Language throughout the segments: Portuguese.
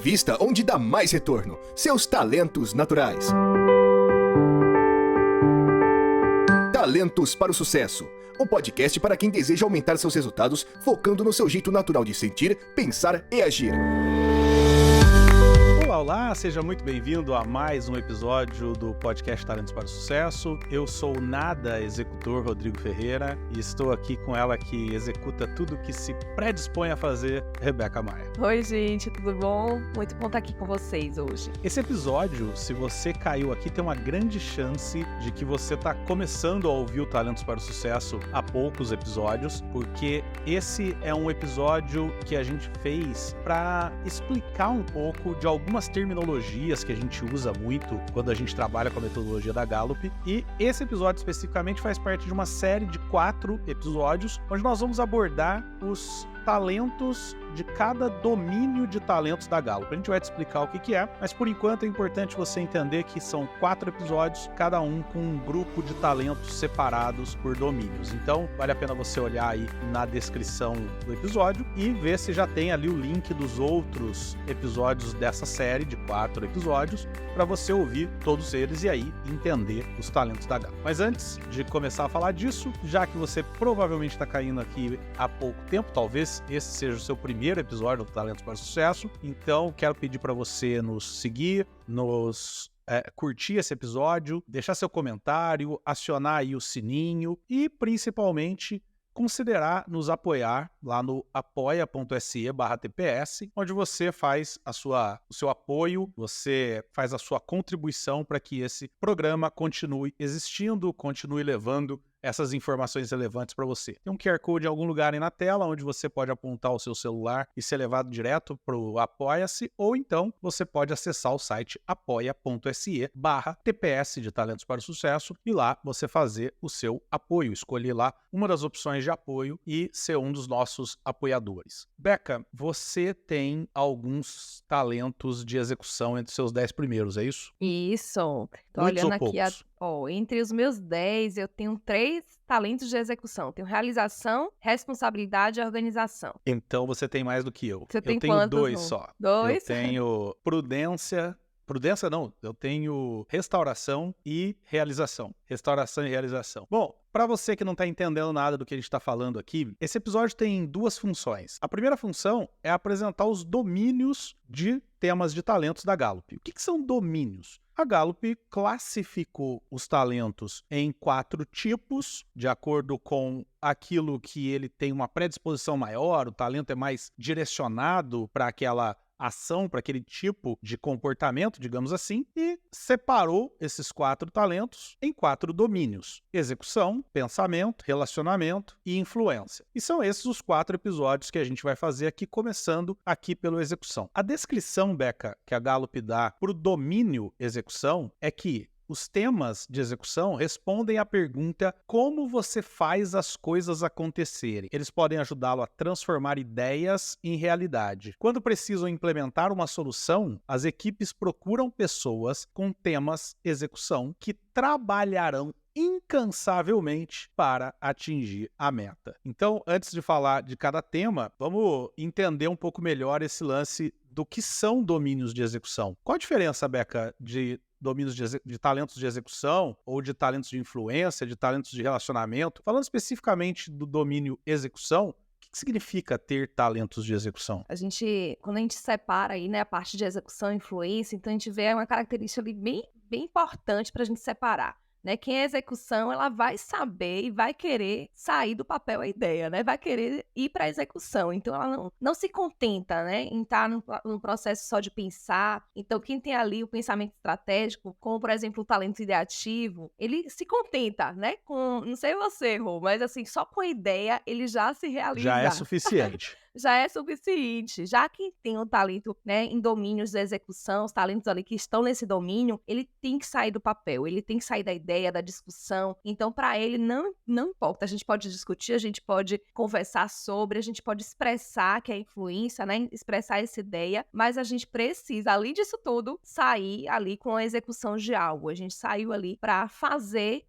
Invista onde dá mais retorno. Seus talentos naturais. Talentos para o Sucesso. Um podcast para quem deseja aumentar seus resultados, focando no seu jeito natural de sentir, pensar e agir. Olá, seja muito bem-vindo a mais um episódio do podcast Talentos para o Sucesso. Eu sou o nada executor Rodrigo Ferreira e estou aqui com ela que executa tudo que se predispõe a fazer, Rebeca Maia. Oi, gente, tudo bom? Muito bom estar aqui com vocês hoje. Esse episódio, se você caiu aqui, tem uma grande chance de que você está começando a ouvir o Talentos para o Sucesso há poucos episódios, porque esse é um episódio que a gente fez para explicar um pouco de algumas terminologias que a gente usa muito quando a gente trabalha com a metodologia da Gallup, e esse episódio especificamente faz parte de uma série de 4 episódios onde nós vamos abordar os talentos de cada domínio de talentos da Gallup. A gente vai te explicar o que é, mas por enquanto é importante você entender que são 4 episódios, cada um com um grupo de talentos separados por domínios. Então, vale a pena você olhar aí na descrição do episódio e ver se já tem ali o link dos outros episódios dessa série de 4 episódios para você ouvir todos eles e aí entender os talentos da Gallup. Mas antes de começar a falar disso, já que você provavelmente está caindo aqui há pouco tempo, talvez esse seja o seu primeiro episódio do Talentos para o Sucesso, então quero pedir para você nos seguir, curtir esse episódio, deixar seu comentário, acionar aí o sininho e principalmente considerar nos apoiar lá no apoia.se/TPS, onde você faz o seu apoio, você faz a sua contribuição para que esse programa continue existindo, continue levando essas informações relevantes para você. Tem um QR Code em algum lugar aí na tela, onde você pode apontar o seu celular e ser levado direto para o Apoia-se, ou então você pode acessar o site apoia.se/TPS de Talentos para o Sucesso e lá você fazer o seu apoio, escolher lá uma das opções de apoio e ser um dos nossos apoiadores. Beca, você tem alguns talentos de execução entre os seus 10 primeiros, é isso? Isso. Tô Muitos olhando ou aqui, poucos? entre os meus 10, eu tenho 3 talentos de execução. Tenho realização, responsabilidade e organização. Então você tem mais do que eu. Você tem Eu tenho quantos, 2 Rô? só. 2? Eu tenho prudência não, eu tenho restauração e realização. Restauração e realização. Bom, para você que não está entendendo nada do que a gente está falando aqui, esse episódio tem 2 funções. A primeira função é apresentar os domínios de temas de talentos da Gallup. O que são domínios? A Gallup classificou os talentos em 4 tipos, de acordo com aquilo que ele tem uma predisposição maior, o talento é mais direcionado para aquela ação, para aquele tipo de comportamento, digamos assim, e separou esses 4 talentos em 4 domínios: execução, pensamento, relacionamento e influência. E são esses os 4 episódios que a gente vai fazer aqui, começando aqui pelo execução. A descrição, Beca, que a Gallup dá para o domínio execução é que os temas de execução respondem à pergunta como você faz as coisas acontecerem. Eles podem ajudá-lo a transformar ideias em realidade. Quando precisam implementar uma solução, as equipes procuram pessoas com temas execução que trabalharão incansavelmente para atingir a meta. Então, antes de falar de cada tema, vamos entender um pouco melhor esse lance do que são domínios de execução. Qual a diferença, Beca, de domínios de talentos de execução ou de talentos de influência, de talentos de relacionamento? Falando especificamente do domínio execução, o que significa ter talentos de execução? Quando a gente separa aí, né, a parte de execução e influência, então a gente vê uma característica ali bem importante para a gente separar. Né? Quem é execução, ela vai saber e vai querer sair do papel a ideia, né? Vai querer ir para a execução. Então, ela não se contenta, né, em estar num processo só de pensar. Então, quem tem ali o pensamento estratégico, como, por exemplo, o talento ideativo, ele se contenta, né? Não sei você, Rô, mas assim, só com a ideia, ele já se realiza. Já é suficiente. Já é suficiente. Já quem tem um talento, né, em domínios de execução, os talentos ali que estão nesse domínio, ele tem que sair do papel, ele tem que sair da ideia, da discussão. Então, para ele, não importa. A gente pode discutir, a gente pode conversar sobre, a gente pode expressar que é influência, né, expressar essa ideia, mas a gente precisa, além disso tudo, sair ali com a execução de algo. A gente saiu ali para fazer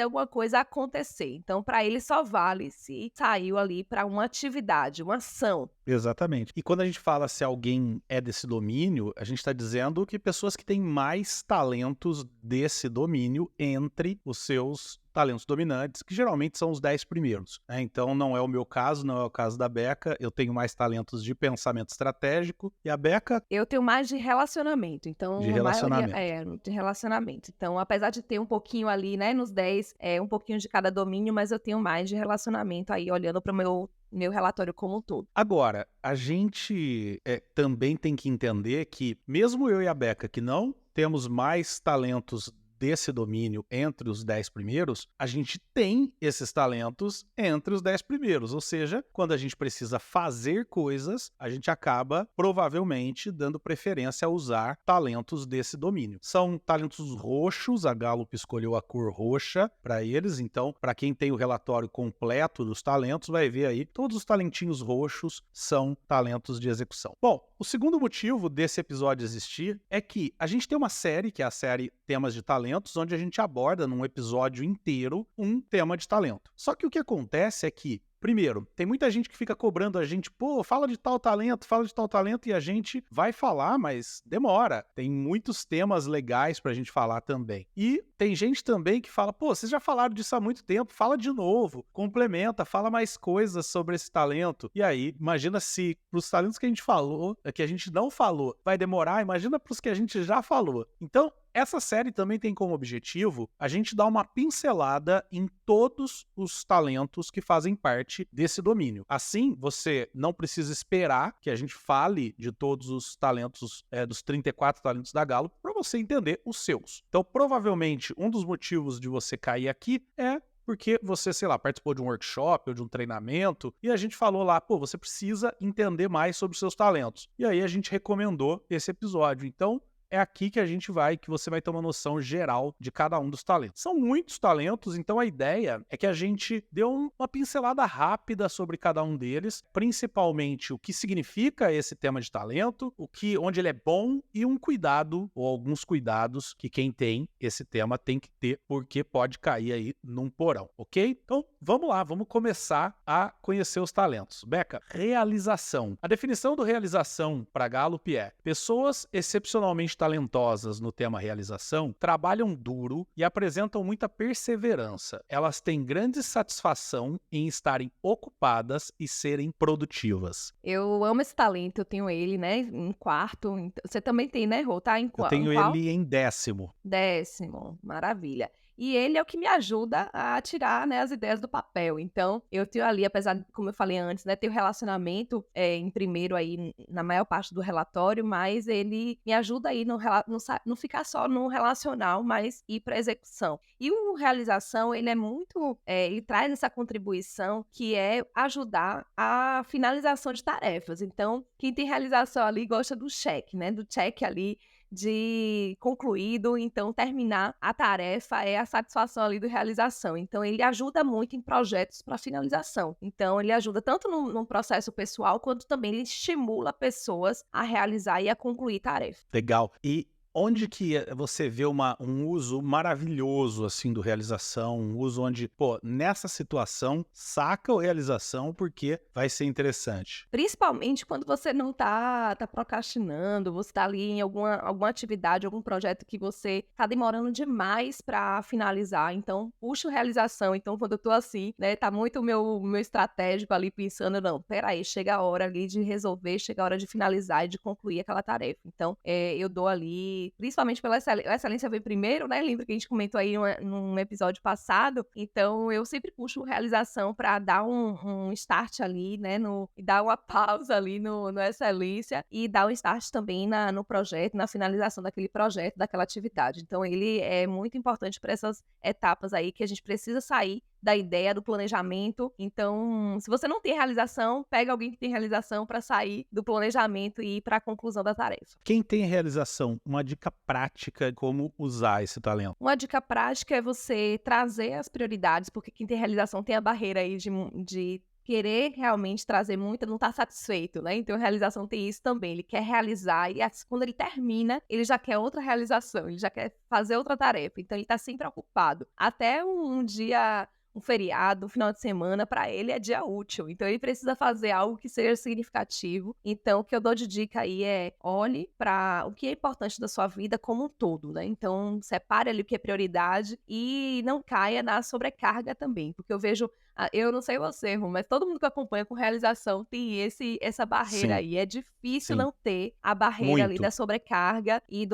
alguma coisa acontecer. Então, para ele, só vale se saiu ali para uma atividade, uma ação execução. Exatamente. E quando a gente fala se alguém é desse domínio, a gente está dizendo que pessoas que têm mais talentos desse domínio entre os seus talentos dominantes, que geralmente são os 10 primeiros, né? Então não é o meu caso, não é o caso da Beca. Eu tenho mais talentos de pensamento estratégico e a Beca Eu tenho mais de relacionamento, então de a maioria relacionamento. de relacionamento. Então, apesar de ter um pouquinho ali, né, nos 10, um pouquinho de cada domínio, mas eu tenho mais de relacionamento aí, olhando para o meu relatório como um todo. Agora, a gente também tem que entender que, mesmo eu e a Beca, que não temos mais talentos desse domínio entre os 10 primeiros, a gente tem esses talentos entre os 10 primeiros. Ou seja, quando a gente precisa fazer coisas, a gente acaba provavelmente dando preferência a usar talentos desse domínio. São talentos roxos, a Gallup escolheu a cor roxa para eles, então, para quem tem o relatório completo dos talentos, vai ver aí, todos os talentinhos roxos são talentos de execução. Bom, o segundo motivo desse episódio existir é que a gente tem uma série, que é a série Temas de Talentos, onde a gente aborda num episódio inteiro um tema de talento. Só que o que acontece é que, primeiro, tem muita gente que fica cobrando a gente, pô, fala de tal talento, e a gente vai falar, mas demora. Tem muitos temas legais pra gente falar também. E tem gente também que fala, pô, vocês já falaram disso há muito tempo, fala de novo, complementa, fala mais coisas sobre esse talento. E aí, imagina se pros talentos que a gente falou, que a gente não falou, vai demorar, imagina pros que a gente já falou. Então, essa série também tem como objetivo a gente dar uma pincelada em todos os talentos que fazem parte desse domínio. Assim, você não precisa esperar que a gente fale de todos os talentos, dos 34 talentos da Gallup, para você entender os seus. Então, provavelmente, um dos motivos de você cair aqui é porque você, sei lá, participou de um workshop ou de um treinamento e a gente falou lá, pô, você precisa entender mais sobre os seus talentos. E aí a gente recomendou esse episódio. Então, é aqui que você vai ter uma noção geral de cada um dos talentos. São muitos talentos, então a ideia é que a gente dê uma pincelada rápida sobre cada um deles, principalmente o que significa esse tema de talento, onde ele é bom e um cuidado, ou alguns cuidados que quem tem esse tema tem que ter, porque pode cair aí num porão, ok? Então, vamos lá, vamos começar a conhecer os talentos. Beca, realização. A definição do realização para Gallup é: pessoas excepcionalmente talentosas no tema realização trabalham duro e apresentam muita perseverança. Elas têm grande satisfação em estarem ocupadas e serem produtivas. Eu amo esse talento, eu tenho ele, né, em quarto. Você também tem, né, Rô? Tá em Eu tenho qual? ele em 10º. 10º, maravilha. E ele é o que me ajuda a tirar, né, as ideias do papel. Então, eu tenho ali, apesar de, como eu falei antes, né, ter o relacionamento em primeiro aí na maior parte do relatório, mas ele me ajuda aí não ficar só no relacional, mas ir para execução. E o realização, ele é muito, ele traz essa contribuição que é ajudar a finalização de tarefas. Então, quem tem realização ali gosta do check, né, do check ali de concluído, então terminar a tarefa é a satisfação ali do realização. Então ele ajuda muito em projetos para finalização. Então ele ajuda tanto no processo pessoal, quanto também ele estimula pessoas a realizar e a concluir tarefa. Legal. E onde que você vê um uso maravilhoso, assim, do realização, um uso onde, pô, nessa situação, saca o realização porque vai ser interessante? Principalmente quando você não tá procrastinando, você tá ali em alguma atividade, algum projeto que você tá demorando demais para finalizar. Então, puxa o realização. Então, quando eu tô assim, né, tá muito o meu estratégico ali pensando, não, peraí, chega a hora ali de resolver, chega a hora de finalizar e de concluir aquela tarefa. Então, eu dou ali, principalmente pela excelência vem primeiro, né? Lembra que a gente comentou aí num episódio passado? Então, eu sempre puxo realização para dar um start ali, né? E dar uma pausa ali no excelência e dar um start também no projeto, na finalização daquele projeto, daquela atividade. Então, ele é muito importante para essas etapas aí que a gente precisa sair da ideia do planejamento. Então, se você não tem realização, pega alguém que tem realização para sair do planejamento e ir para a conclusão da tarefa. Quem tem realização, uma dica prática de como usar esse talento? Uma dica prática é você trazer as prioridades, porque quem tem realização tem a barreira aí de querer realmente trazer muito, não tá satisfeito, né? Então, a realização tem isso também. Ele quer realizar e quando ele termina, ele já quer outra realização, ele já quer fazer outra tarefa. Então, ele tá sempre ocupado. Até um dia um feriado, um final de semana, para ele é dia útil. Então ele precisa fazer algo que seja significativo. Então o que eu dou de dica aí é olhe para o que é importante da sua vida como um todo, né? Então separe ali o que é prioridade e não caia na sobrecarga também, porque eu vejo eu não sei você, Ru, mas todo mundo que acompanha com realização tem essa barreira Sim, aí. É difícil sim. não ter a barreira ali Muito. da sobrecarga e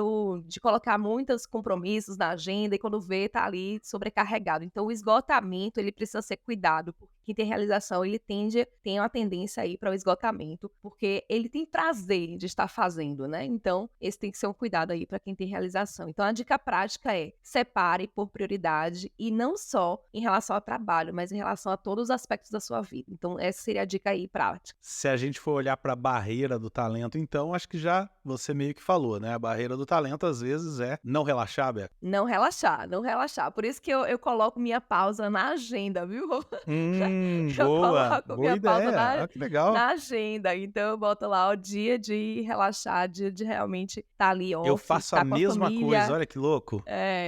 de colocar muitos compromissos na agenda e quando vê, tá ali sobrecarregado. Então, o esgotamento, ele precisa ser cuidado, porque quem tem realização, ele tem uma tendência aí para o esgotamento, porque ele tem prazer de estar fazendo, né? Então, esse tem que ser um cuidado aí para quem tem realização. Então, a dica prática é separe por prioridade e não só em relação ao trabalho, mas em relação a todos os aspectos da sua vida. Então, essa seria a dica aí prática. Se a gente for olhar para a barreira do talento, então, acho que já você meio que falou, né? A barreira do talento, às vezes, é não relaxar, Beca. Não relaxar, não relaxar. Por isso que eu coloco minha pausa na agenda, viu? Eu Boa, coloco boa minha pausa ideia. Ah, que legal. na agenda. Então, eu boto lá o dia de relaxar, dia de realmente estar ali Eu off, faço a estar com a mesma coisa, família. olha que louco.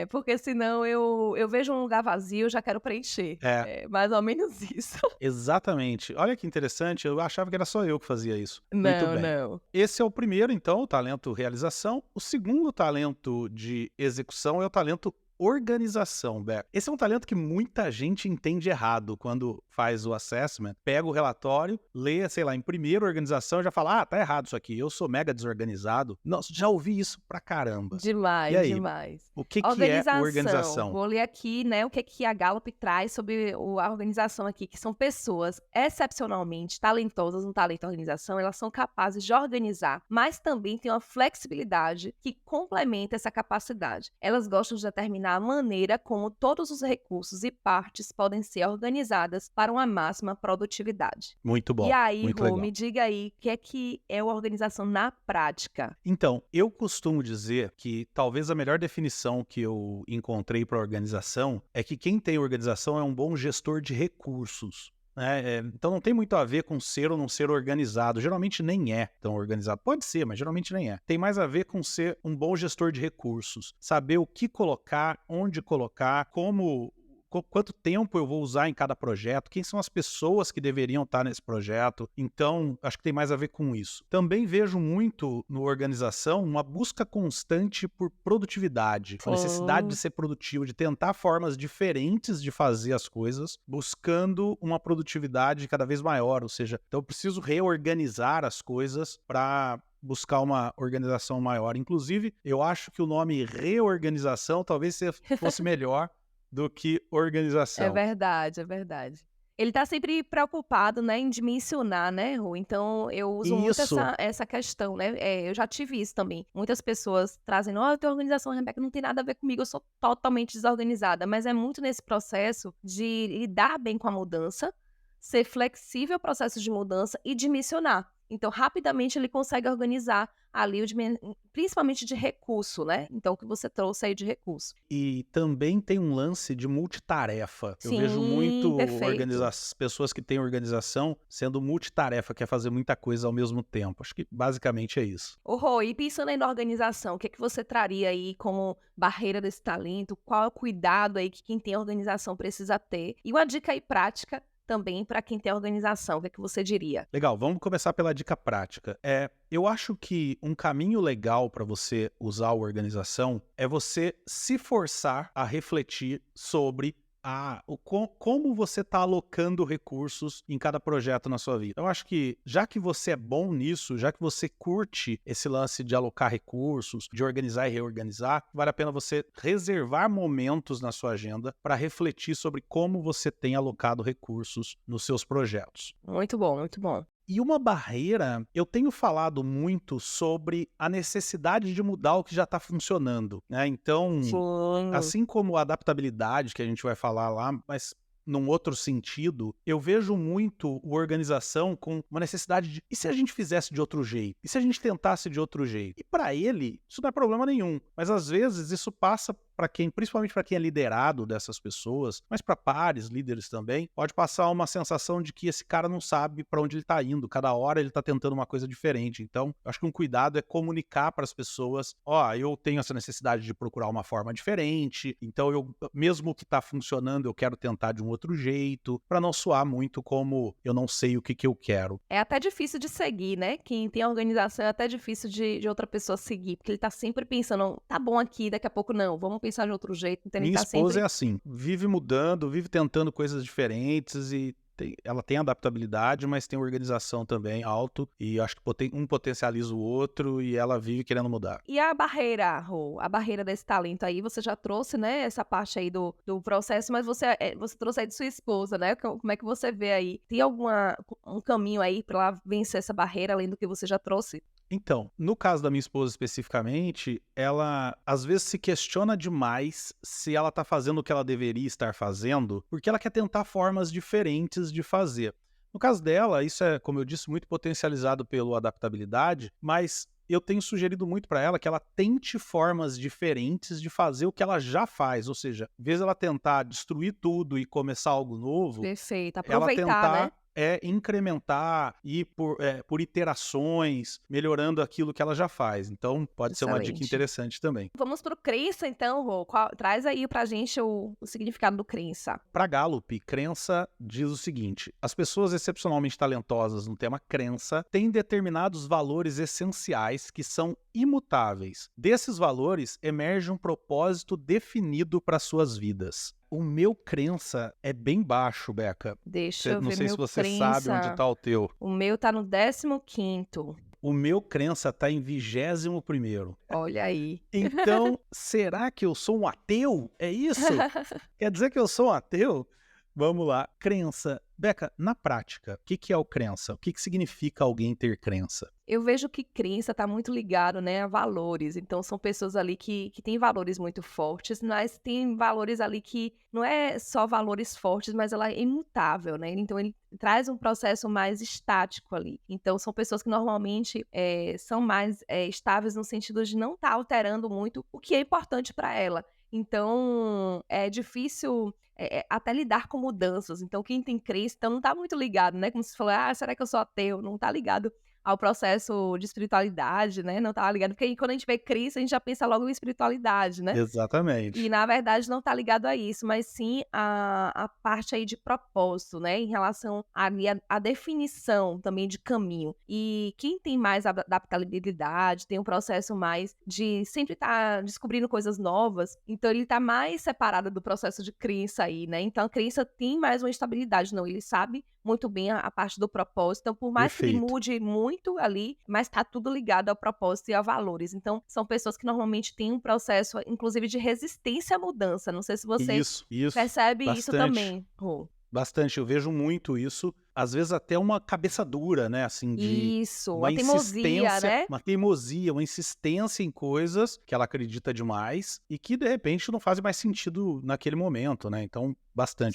Porque senão eu vejo um lugar vazio, já quero preencher. É, É mais ou menos isso. exatamente. Olha que interessante, eu achava que era só eu que fazia isso. Muito Não, bem. não. Esse é o primeiro, então, o talento realização. O segundo talento de execução é o talento organização, Beca. Esse é um talento que muita gente entende errado quando faz o assessment, pega o relatório, lê, sei lá, em primeira organização e já fala, tá errado isso aqui, eu sou mega desorganizado. Nossa, já ouvi isso pra caramba. E Demais, aí, demais. o que que é organização? Vou ler aqui, né, o que a Gallup traz sobre a organização aqui, que são pessoas excepcionalmente talentosas no talento organização, elas são capazes de organizar, mas também têm uma flexibilidade que complementa essa capacidade. Elas gostam de determinar a maneira como todos os recursos e partes podem ser organizadas para uma máxima produtividade. Muito bom, E aí, muito Rô, legal. me diga aí, o que é a organização na prática? Então, eu costumo dizer que talvez a melhor definição que eu encontrei para organização é que quem tem organização é um bom gestor de recursos. Então não tem muito a ver com ser ou não ser organizado. Geralmente nem é tão organizado. Pode ser, mas geralmente nem é. Tem mais a ver com ser um bom gestor de recursos. Saber o que colocar, onde colocar, quanto tempo eu vou usar em cada projeto, quem são as pessoas que deveriam estar nesse projeto. Então, acho que tem mais a ver com isso. Também vejo muito no organização uma busca constante por produtividade, a necessidade de ser produtivo, de tentar formas diferentes de fazer as coisas, buscando uma produtividade cada vez maior. Ou seja, então eu preciso reorganizar as coisas para buscar uma organização maior. Inclusive, eu acho que o nome reorganização talvez fosse melhor do que organização. É verdade, é verdade. Ele tá sempre preocupado, né, em dimensionar, né, Rô? Então, eu uso muito Isso. essa questão, né? Eu já tive isso também. Muitas pessoas trazem, eu tenho organização, Rebeca, não tem nada a ver comigo, eu sou totalmente desorganizada. Mas é muito nesse processo de lidar bem com a mudança, ser flexível ao processo de mudança e dimensionar. Então, rapidamente ele consegue organizar ali, principalmente de recurso, né? Então, o que você trouxe aí de recurso. E também tem um lance de multitarefa. Eu Sim, vejo muito perfeito. pessoas que têm organização sendo multitarefa, quer fazer muita coisa ao mesmo tempo. Acho que basicamente é isso. Ô, Rô, e pensando aí na organização, o que é que você traria aí como barreira desse talento? Qual é o cuidado aí que quem tem organização precisa ter? E uma dica aí prática também para quem tem organização, o que é que você diria? Legal, vamos começar pela dica prática. Eu acho que um caminho legal para você usar a organização é você se forçar a refletir sobre como você está alocando recursos em cada projeto na sua vida. Eu acho que, já que você é bom nisso, já que você curte esse lance de alocar recursos, de organizar e reorganizar, vale a pena você reservar momentos na sua agenda para refletir sobre como você tem alocado recursos nos seus projetos. Muito bom, muito bom. E uma barreira, eu tenho falado muito sobre a necessidade de mudar o que já está funcionando, né? Então, assim como a adaptabilidade que a gente vai falar lá, mas num outro sentido, eu vejo muito a organização com uma necessidade de, e se a gente fizesse de outro jeito? E se a gente tentasse de outro jeito? E para ele, isso não é problema nenhum, mas às vezes isso passa principalmente para quem é liderado dessas pessoas, mas para pares, líderes também, pode passar uma sensação de que esse cara não sabe para onde ele está indo. Cada hora ele está tentando uma coisa diferente. Então, eu acho que um cuidado é comunicar para as pessoas, eu tenho essa necessidade de procurar uma forma diferente, então mesmo que está funcionando, eu quero tentar de um outro jeito, para não soar muito como eu não sei o que eu quero. É até difícil de seguir, né? Quem tem organização é até difícil de outra pessoa seguir, porque ele tá sempre pensando, tá bom aqui, daqui a pouco não, vamos pensar de outro jeito. Então ele Minha tá esposa sempre... é assim, vive mudando, vive tentando coisas diferentes e ela tem adaptabilidade, mas tem organização também alto e acho que um potencializa o outro e ela vive querendo mudar. E a barreira, Rô? A barreira desse talento aí, você já trouxe, né, essa parte aí do processo, mas você trouxe aí de sua esposa, né? Como é que você vê aí? Tem um caminho aí pra ela vencer essa barreira, além do que você já trouxe? Então, no caso da minha esposa especificamente, ela às vezes se questiona demais se ela está fazendo o que ela deveria estar fazendo, porque ela quer tentar formas diferentes de fazer. No caso dela, isso é, como eu disse, muito potencializado pela adaptabilidade, mas eu tenho sugerido muito para ela que ela tente formas diferentes de fazer o que ela já faz, ou seja, em vez dela tentar destruir tudo e começar algo novo, Perfeito, ela aproveitar, tentar né? incrementar e por iterações, melhorando aquilo que ela já faz. Então, pode ser uma dica Excelente. interessante também. Vamos pro crença, então, Rô. Traz aí pra gente o significado do crença. Para Gallup, crença diz o seguinte: as pessoas excepcionalmente talentosas no tema crença têm determinados valores essenciais que são imutáveis. Desses valores emerge um propósito definido para suas vidas. O meu crença é bem baixo, Beca. Deixa eu Não ver sei meu se você sabe onde crença. está o teu. O meu tá no 15º. O meu crença está em 21º. Olha aí. Então, será que eu sou um ateu? É isso? Quer dizer que eu sou um ateu? Vamos lá. Crença. Beca, na prática, o que é o crença? O que significa alguém ter crença? Eu vejo que crença está muito ligado, né, a valores. Então, são pessoas ali que têm valores muito fortes, mas tem valores ali que não é só valores fortes, mas ela é imutável, né? Então, ele traz um processo mais estático ali. Então, são pessoas que normalmente são mais estáveis no sentido de não estar alterando muito o que é importante para ela. Então, é difícil até lidar com mudanças. Então, quem tem crença, então não está muito ligado, né? Como você falou, será que eu sou ateu? Não está ligado ao processo de espiritualidade, né? Não está ligado, porque aí, quando a gente vê crença, a gente já pensa logo em espiritualidade, né? Exatamente. E, na verdade, não está ligado a isso, mas sim a parte aí de propósito, né? Em relação à definição também de caminho. E quem tem mais adaptabilidade, tem um processo mais de sempre estar descobrindo coisas novas, então ele está mais separado do processo de crença aí, né? Então a crença tem mais uma estabilidade, não? Ele sabe muito bem a parte do propósito, então por mais que ele Perfeito. mude muito ali, mas está tudo ligado ao propósito e a valores. Então são pessoas que normalmente têm um processo, inclusive, de resistência à mudança. Não sei se você Isso, percebe bastante. isso também, Rô. Bastante, eu vejo muito isso, às vezes até uma cabeça dura, né, assim, de Isso, uma a teimosia, né? uma teimosia, uma insistência em coisas que ela acredita demais e que, de repente, não fazem mais sentido naquele momento, né, então,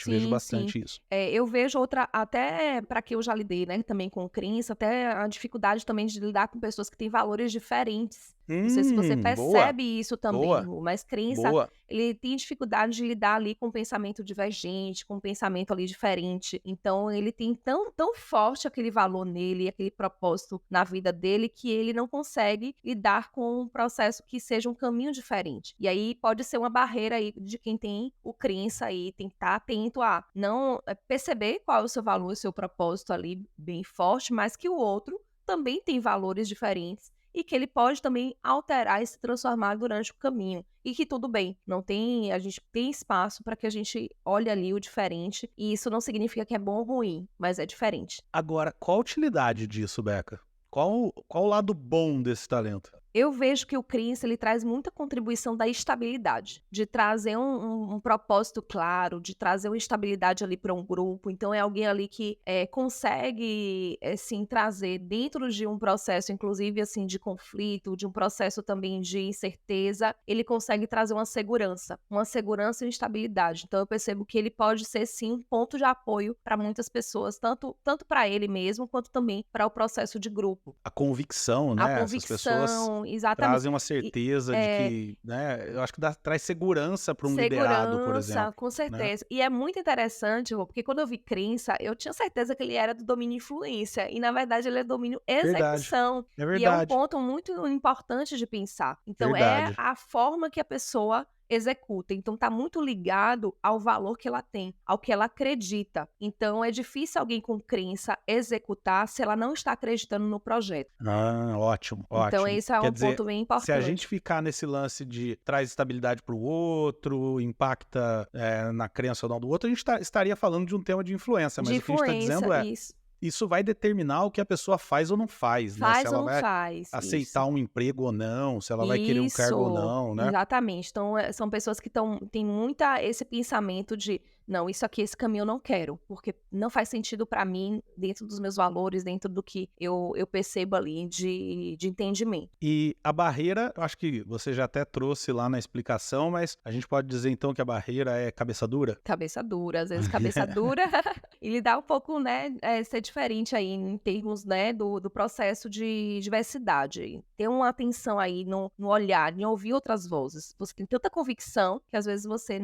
vejo Sim, bastante isso. eu vejo outra, até para que eu já lidei, né, também com crença, até a dificuldade também de lidar com pessoas que têm valores diferentes. Não sei se você percebe isso também, boa, Rô, mas crença, boa. ele tem dificuldade de lidar ali com um pensamento divergente, com um pensamento ali diferente. Então, ele tem tão forte aquele valor nele, aquele propósito na vida dele, que ele não consegue lidar com um processo que seja um caminho diferente. E aí pode ser uma barreira aí de quem tem o crença aí, tem que estar atento a não perceber qual é o seu valor, o seu propósito ali bem forte, mas que o outro também tem valores diferentes e que ele pode também alterar e se transformar durante o caminho. E que tudo bem, a gente tem espaço para que a gente olhe ali o diferente, e isso não significa que é bom ou ruim, mas é diferente. Agora, qual a utilidade disso, Beca? Qual o lado bom desse talento? Eu vejo que o crença, ele traz muita contribuição da estabilidade, de trazer um propósito claro, de trazer uma estabilidade ali para um grupo. Então, é alguém ali que consegue, sim, trazer dentro de um processo, inclusive, assim, de conflito, de um processo também de incerteza, ele consegue trazer uma segurança e estabilidade. Então, eu percebo que ele pode ser, sim, um ponto de apoio para muitas pessoas, tanto para ele mesmo, quanto também para o processo de grupo. A convicção, né? A Essas pessoas Então, exatamente. Trazem uma certeza de que, né, eu acho que traz segurança para um liderado, por exemplo. Com Né? certeza. E é muito interessante, Rô, porque quando eu vi crença, eu tinha certeza que ele era do domínio influência. E, na verdade, ele é domínio Verdade. execução. É E é um verdade. ponto muito importante de pensar. Então, é Verdade. a forma que a pessoa executa. Então, tá muito ligado ao valor que ela tem, ao que ela acredita. Então, é difícil alguém com crença executar se ela não está acreditando no projeto. Ótimo, Então, ótimo. esse é Quer um dizer, ponto bem se a gente importante. ficar nesse lance de traz estabilidade para o outro, impacta na crença ou não do outro, a gente estaria falando de um tema de influência, mas De o que a gente está dizendo influência, isso. isso vai determinar o que a pessoa faz ou não faz, né? Se Faz ou ela não vai faz, aceitar isso. um emprego ou não, se ela vai querer um cargo ou não, né? Exatamente. Então, são pessoas que têm muita esse pensamento de, não, isso aqui, esse caminho eu não quero, porque não faz sentido pra mim, dentro dos meus valores, dentro do que eu percebo ali de entendimento. E a barreira, eu acho que você já até trouxe lá na explicação, mas a gente pode dizer então que a barreira é cabeça dura? Cabeça dura, às vezes cabeça dura, e lidar um pouco, né, ser diferente aí em termos, né, do processo de diversidade. Ter uma atenção aí no olhar, em ouvir outras vozes. Você tem tanta convicção que às vezes você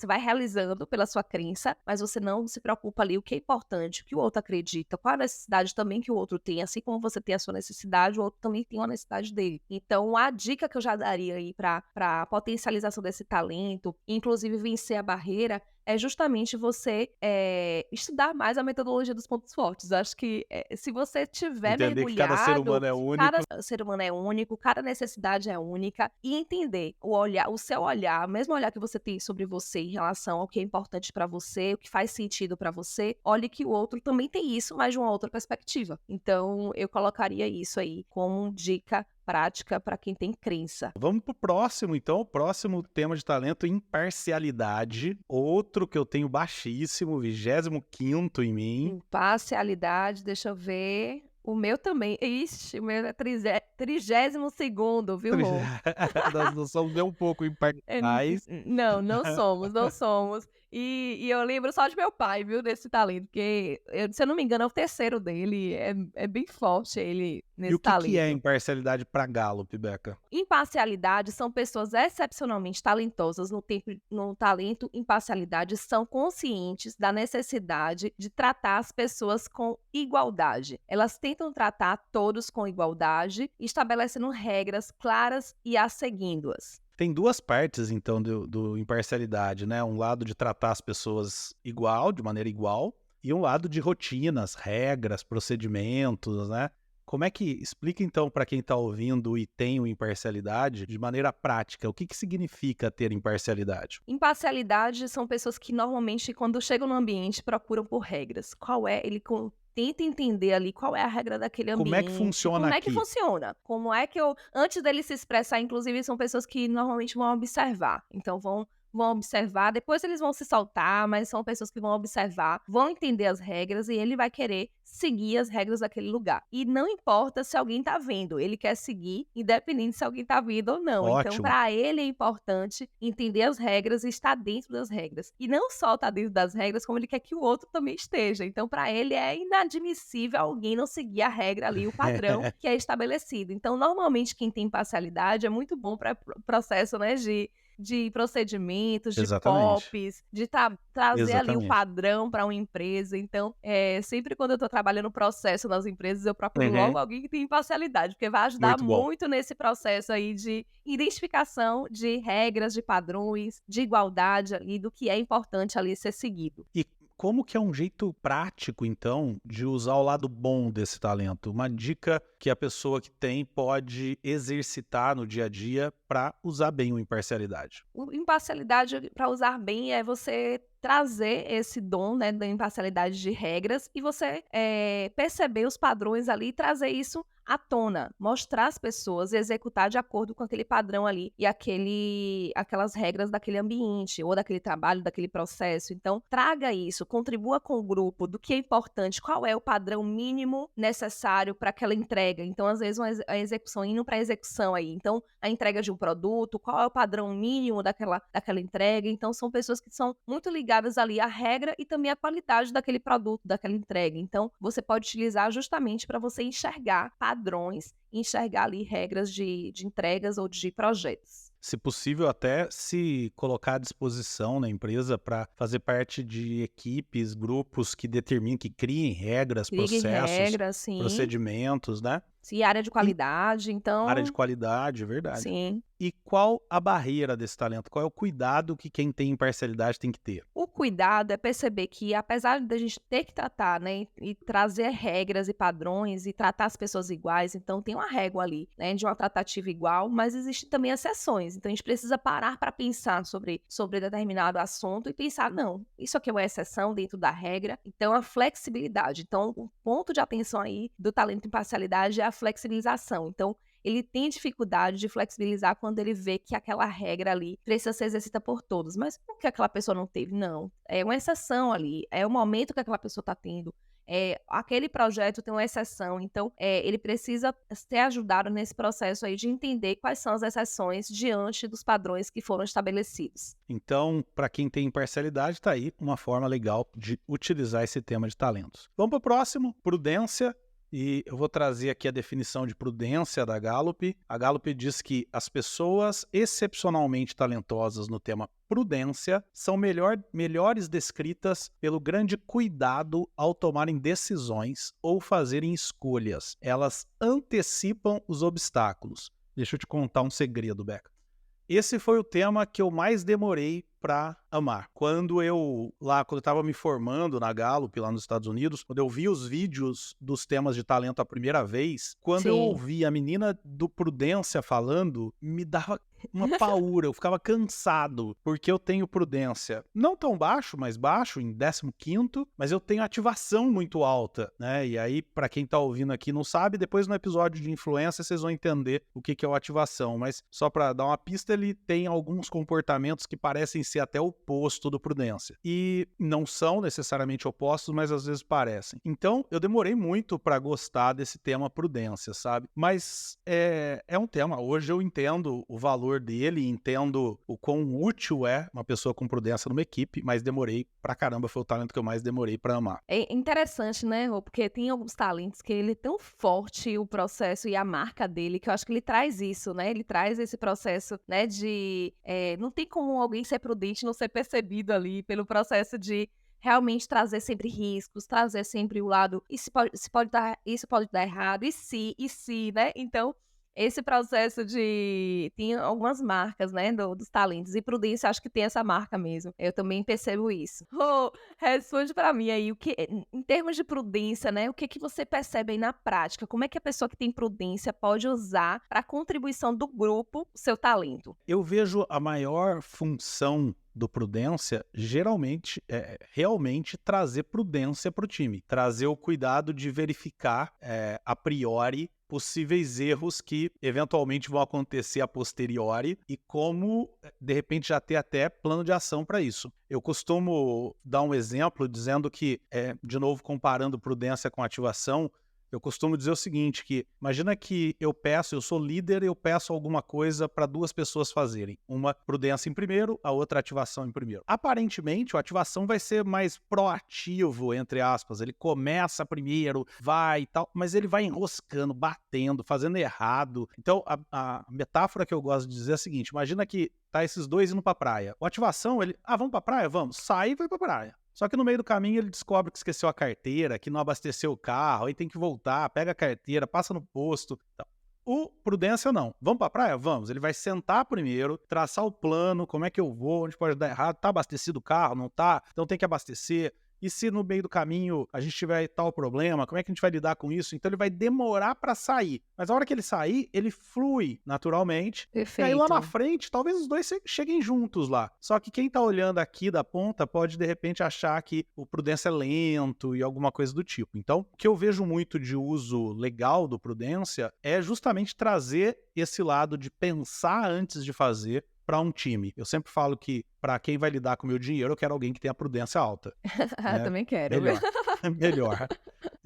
vai realizando pela sua crença, mas você não se preocupa ali o que é importante, o que o outro acredita, qual a necessidade também que o outro tem, assim como você tem a sua necessidade, o outro também tem uma necessidade dele. Então, a dica que eu já daria aí para potencialização desse talento, inclusive vencer a barreira, é justamente você estudar mais a metodologia dos pontos fortes. Acho que se você tiver Entender que cada ser humano é único. cada ser humano é único, cada necessidade é única, e entender o seu olhar, o mesmo olhar que você tem sobre você em relação ao que é importante para você, o que faz sentido para você, olhe que o outro também tem isso, mas de uma outra perspectiva. Então, eu colocaria isso aí como dica prática para quem tem crença. Vamos pro próximo, então. O próximo tema de talento, imparcialidade. Outro que eu tenho baixíssimo, 25º em mim. Imparcialidade, deixa eu ver. O meu também. Ixi, o meu é 32º, viu, Rô? Nós não somos nem um pouco imparciais. Não somos, não somos. E eu lembro só de meu pai, viu, desse talento, porque, se eu não me engano, é o terceiro dele, é bem forte ele nesse E o que é talento. imparcialidade para Gallup, Beca? Imparcialidade são pessoas excepcionalmente talentosas no talento. Imparcialidade são conscientes da necessidade de tratar as pessoas com igualdade. Elas tentam tratar todos com igualdade, estabelecendo regras claras e a seguindo-as. Tem duas partes, então, do imparcialidade, né? Um lado de tratar as pessoas de maneira igual, e um lado de rotinas, regras, procedimentos, né? Como é que explica então para quem está ouvindo e tem o imparcialidade de maneira prática? O que significa ter imparcialidade? Imparcialidade são pessoas que normalmente, quando chegam no ambiente, procuram por regras. Tenta entender ali qual é a regra daquele ambiente. Como é que funciona Como é aqui? que funciona? Como é que antes dele se expressar, inclusive, são pessoas que normalmente vão observar. Então, vão observar, depois eles vão se soltar, mas são pessoas que vão observar, vão entender as regras e ele vai querer seguir as regras daquele lugar. E não importa se alguém tá vendo, ele quer seguir, independente se alguém tá vendo ou não. Ótimo. Então, para ele é importante entender as regras e estar dentro das regras. E não só estar dentro das regras, como ele quer que o outro também esteja. Então, para ele é inadmissível alguém não seguir a regra ali, o padrão que é estabelecido. Então, normalmente, quem tem imparcialidade é muito bom para processo, né, de procedimentos, de Exatamente. POPs, de trazer ali o Exatamente. padrão para uma empresa. Então, sempre quando eu estou trabalhando processo nas empresas, eu procuro logo alguém que tem imparcialidade, porque vai ajudar muito nesse processo aí de identificação de regras, de padrões, de igualdade ali, do que é importante ali ser seguido. E como que é um jeito prático, então, de usar o lado bom desse talento? Uma dica que a pessoa que tem pode exercitar no dia a dia para usar bem o imparcialidade. Imparcialidade, para usar bem, é você trazer esse dom, né, da imparcialidade de regras e você perceber os padrões ali e trazer isso à tona, mostrar às pessoas e executar de acordo com aquele padrão ali e aquelas regras daquele ambiente ou daquele trabalho, daquele processo. Então, traga isso, contribua com o grupo do que é importante, qual é o padrão mínimo necessário para aquela entrega. Então, às vezes, a execução, indo para a execução aí. Então, a entrega de um produto, qual é o padrão mínimo daquela entrega. Então, são pessoas que são muito ligadas ligadas ali à regra e também à qualidade daquele produto, daquela entrega. Então, você pode utilizar justamente para você enxergar padrões, enxergar ali regras de entregas ou de projetos. Se possível, até se colocar à disposição na empresa para fazer parte de equipes, grupos que determinem, que criem regras, Criem processos, regras, sim. procedimentos, né? Sim, área de E qualidade, área de então, qualidade, verdade. sim. E qual a barreira desse talento? Qual é o cuidado que quem tem imparcialidade tem que ter? O cuidado é perceber que, apesar da gente ter que tratar, né, e trazer regras e padrões e tratar as pessoas iguais, então tem uma régua ali, né, de uma tratativa igual, mas existem também exceções. Então a gente precisa parar para pensar sobre determinado assunto e pensar, não, isso aqui é uma exceção dentro da regra, então a flexibilidade. Então o ponto de atenção aí do talento e imparcialidade é a flexibilização. Então, ele tem dificuldade de flexibilizar quando ele vê que aquela regra ali precisa ser exercida por todos. Mas por que aquela pessoa não teve? Não. É uma exceção ali. É o momento que aquela pessoa está tendo. Aquele projeto tem uma exceção. Então, ele precisa ser ajudado nesse processo aí de entender quais são as exceções diante dos padrões que foram estabelecidos. Então, para quem tem imparcialidade, está aí uma forma legal de utilizar esse tema de talentos. Vamos para o próximo, prudência. E eu vou trazer aqui a definição de prudência da Gallup. A Gallup diz que as pessoas excepcionalmente talentosas no tema prudência são melhores descritas pelo grande cuidado ao tomarem decisões ou fazerem escolhas. Elas antecipam os obstáculos. Deixa eu te contar um segredo, Beca. Esse foi o tema que eu mais demorei para amar. Quando eu estava me formando na Gallup, lá nos Estados Unidos, quando eu vi os vídeos dos temas de talento a primeira vez, quando eu Sim. ouvi a menina do Prudência falando, me dava uma paura, eu ficava cansado, porque eu tenho prudência não tão baixo, mas baixo, em 15º, mas eu tenho ativação muito alta, né? E aí, para quem tá ouvindo aqui não sabe, depois no episódio de influência vocês vão entender o que é o ativação, mas só para dar uma pista, ele tem alguns comportamentos que parecem ser até o oposto do prudência. E não são necessariamente opostos, mas às vezes parecem. Então, eu demorei muito para gostar desse tema prudência, sabe? Mas é um tema, hoje eu entendo o valor dele, entendo o quão útil é uma pessoa com prudência numa equipe, mas demorei pra caramba, foi o talento que eu mais demorei pra amar. É interessante, né, Rô? Porque tem alguns talentos que ele é tão forte, o processo e a marca dele, que eu acho que ele traz isso, né? Ele traz esse processo, né, de... não tem como alguém ser prudente e não ser percebido ali pelo processo de realmente trazer sempre riscos, trazer sempre o lado, isso pode dar errado, e se, né? Então, esse processo tem algumas marcas, né, dos talentos, e prudência acho que tem essa marca mesmo. Eu também percebo isso. Responde pra mim aí, em termos de prudência, né, o que você percebe aí na prática? Como é que a pessoa que tem prudência pode usar para a contribuição do grupo o seu talento? Eu vejo a maior função do prudência, geralmente, realmente trazer prudência para o time. Trazer o cuidado de verificar, a priori, possíveis erros que eventualmente vão acontecer a posteriori e como, de repente, já ter até plano de ação para isso. Eu costumo dar um exemplo dizendo que, de novo, comparando prudência com ativação, eu costumo dizer o seguinte, que imagina que eu sou líder, eu peço alguma coisa para duas pessoas fazerem. Uma prudência em primeiro, a outra ativação em primeiro. Aparentemente, a ativação vai ser mais proativo, entre aspas. Ele começa primeiro, vai e tal, mas ele vai enroscando, batendo, fazendo errado. Então, a metáfora que eu gosto de dizer é a seguinte, imagina que tá esses dois indo pra praia. A ativação, vamos pra praia? Vamos. Sai e vai pra praia. Só que no meio do caminho ele descobre que esqueceu a carteira, que não abasteceu o carro, aí tem que voltar, pega a carteira, passa no posto. Então, o prudência não. Vamos pra praia? Vamos. Ele vai sentar primeiro, traçar o plano, como é que eu vou, onde pode dar errado, tá abastecido o carro, não tá? Então tem que abastecer. E se no meio do caminho a gente tiver tal problema, como é que a gente vai lidar com isso? Então ele vai demorar para sair. Mas a hora que ele sair, ele flui naturalmente. Perfeito. E aí lá na frente, talvez os dois cheguem juntos lá. Só que quem tá olhando aqui da ponta pode de repente achar que o prudência é lento e alguma coisa do tipo. Então, o que eu vejo muito de uso legal do prudência é justamente trazer esse lado de pensar antes de fazer para um time. Eu sempre falo que para quem vai lidar com o meu dinheiro, eu quero alguém que tenha prudência alta. Né? Também quero. Melhor.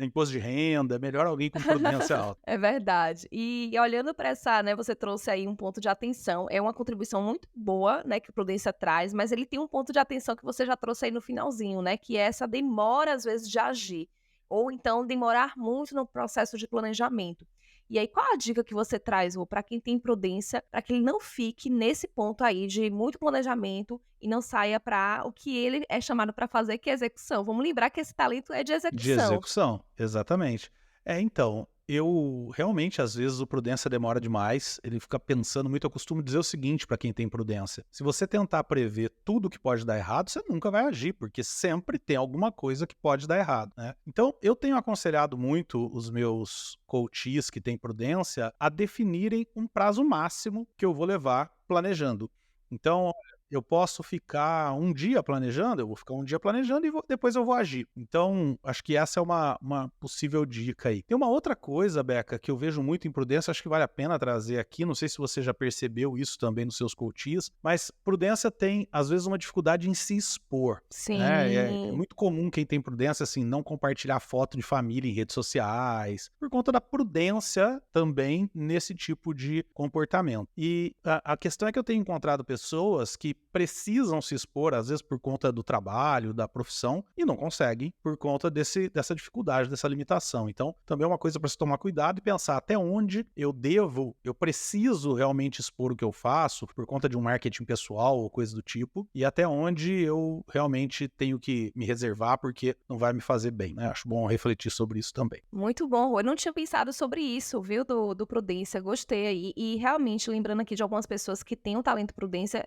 imposto de renda, é melhor alguém com prudência alta. É verdade. E olhando para essa, né, você trouxe aí um ponto de atenção. É uma contribuição muito boa, né, que o Prudência traz, mas ele tem um ponto de atenção que você já trouxe aí no finalzinho, né, que é essa demora, às vezes, de agir. Ou então demorar muito no processo de planejamento. E aí, qual a dica que você traz, para quem tem prudência, para que ele não fique nesse ponto aí de muito planejamento e não saia para o que ele é chamado para fazer, que é execução? Vamos lembrar que esse talento é de De execução. execução, exatamente. Então, eu realmente, às vezes, o prudência demora demais, ele fica pensando muito. Eu costumo dizer o seguinte para quem tem prudência: se você tentar prever tudo que pode dar errado, você nunca vai agir, porque sempre tem alguma coisa que pode dar errado, né? Então, eu tenho aconselhado muito os meus coaches que têm prudência a definirem um prazo máximo que eu vou levar planejando. Então, eu posso ficar um dia planejando, eu vou ficar um dia planejando e depois eu vou agir. Então, acho que essa é uma possível dica aí. Tem uma outra coisa, Beca, que eu vejo muito em prudência, acho que vale a pena trazer aqui, não sei se você já percebeu isso também nos seus coaches, mas prudência tem, às vezes, uma dificuldade em se expor. Sim. Né? É muito comum quem tem prudência, assim, não compartilhar foto de família em redes sociais, por conta da prudência também nesse tipo de comportamento. E a questão é que eu tenho encontrado pessoas que precisam se expor, às vezes por conta do trabalho, da profissão, e não conseguem por conta dessa dificuldade, dessa limitação. Então, também é uma coisa para se tomar cuidado e pensar até onde eu preciso realmente expor o que eu faço por conta de um marketing pessoal ou coisa do tipo, e até onde eu realmente tenho que me reservar porque não vai me fazer bem, né? Acho bom refletir sobre isso também. Muito bom. Eu não tinha pensado sobre isso, viu, do Prudência. Gostei aí. E realmente, lembrando aqui de algumas pessoas que têm o talento Prudência,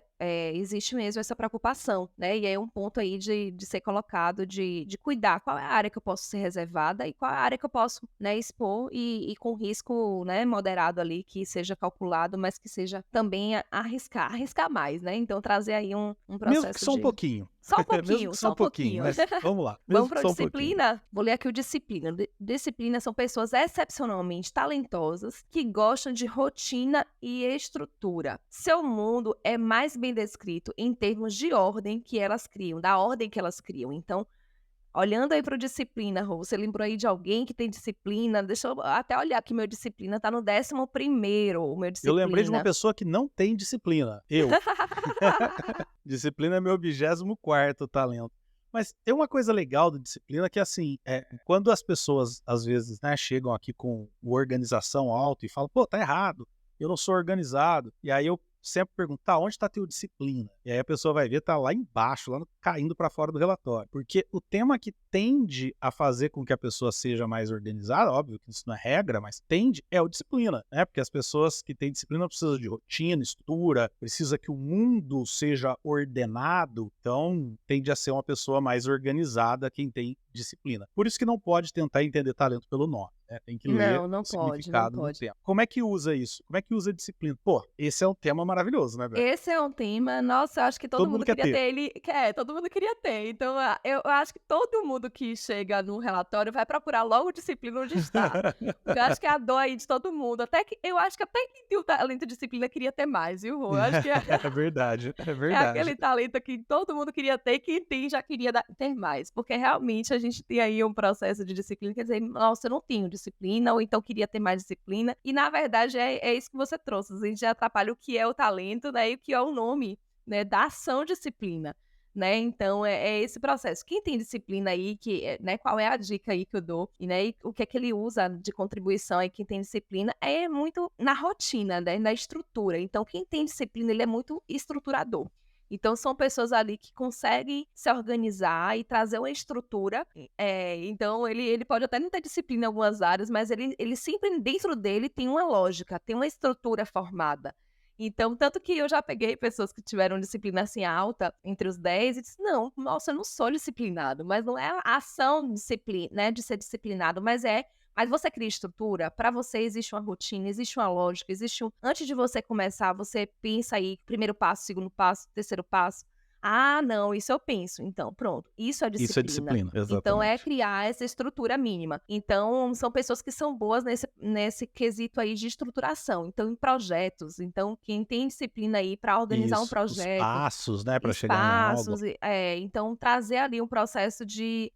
existe mesmo essa preocupação, né? E é um ponto aí de ser colocado, de cuidar qual é a área que eu posso ser reservada e qual é a área que eu posso, né, expor e com risco, né, moderado ali, que seja calculado, mas que seja também arriscar mais, né? Então, trazer aí um processo Mesmo que só um pouquinho. Só um Mesmo pouquinho, que só um pouquinho. mas vamos lá. Vamos Mesmo para que só um pouquinho. disciplina? Vou ler aqui o disciplina. Disciplina são pessoas excepcionalmente talentosas que gostam de rotina e estrutura. Seu mundo é mais bem descrito em termos de ordem que elas criam, da ordem que elas criam. Então, olhando aí para o disciplina, Rô, você lembrou aí de alguém que tem disciplina? Deixa eu até olhar aqui, meu disciplina tá no 11º, o meu Eu disciplina. lembrei de uma pessoa que não tem disciplina. Eu. Disciplina é meu 24º talento. Mas tem uma coisa legal da disciplina que, assim, quando as pessoas, às vezes, né, chegam aqui com organização alta e falam, pô, tá errado, eu não sou organizado. E aí eu sempre pergunto, tá, onde tá teu disciplina? E aí a pessoa vai ver, tá lá embaixo, caindo para fora do relatório. Porque o tema que tende a fazer com que a pessoa seja mais organizada, óbvio que isso não é regra, mas tende, é o disciplina, né? Porque as pessoas que têm disciplina precisam de rotina, estrutura, precisa que o mundo seja ordenado, então tende a ser uma pessoa mais organizada quem tem disciplina. Por isso que não pode tentar entender talento pelo nome, né? Tem que ler Não o pode, significado não do pode. tema. Como é que usa isso? Como é que usa a disciplina? Pô, esse é um tema maravilhoso, né, Beto? Esse é um tema, nossa, eu acho que todo mundo quer queria ter. ter ele. Todo mundo queria ter. Então, eu acho que todo mundo que chega no relatório vai procurar logo disciplina onde está. Porque eu acho que é a dor aí de todo mundo. Eu acho que até quem tem o talento de disciplina queria ter mais, viu, Rô? Eu acho que É verdade, é é verdade. aquele talento que todo mundo queria ter e quem tem já queria ter mais. Porque realmente a gente tem aí um processo de disciplina, quer dizer, nossa, eu não tenho disciplina, ou então queria ter mais disciplina. E na verdade é isso que você trouxe. A gente já atrapalha o que é o talento, né? E o que é o nome, né, da ação disciplina. Né? Então, é esse processo. Quem tem disciplina aí, né, qual é a dica aí que eu dou? E, né, o que é que ele usa de contribuição aí, quem tem disciplina, é muito na rotina, né, na estrutura. Então, quem tem disciplina, ele é muito estruturador. Então, são pessoas ali que conseguem se organizar e trazer uma estrutura. Então, ele pode até não ter disciplina em algumas áreas, mas ele sempre, dentro dele, tem uma lógica, tem uma estrutura formada. Então, tanto que eu já peguei pessoas que tiveram disciplina assim alta, entre os 10, e disse, não, nossa, eu não sou disciplinado, mas não é a ação né, de ser disciplinado, mas você cria estrutura, para você existe uma rotina, existe uma lógica, antes de você começar, você pensa aí, primeiro passo, segundo passo, terceiro passo, Ah, não, isso eu penso. Então, pronto, isso é Isso é disciplina. disciplina, Então, é exatamente. criar essa estrutura mínima. Então, são pessoas que são boas nesse quesito aí de estruturação. Então, em projetos. Então, quem tem disciplina aí para organizar um Isso, os projeto, passos, né, para chegar em algo. espaços, então trazer ali um processo de,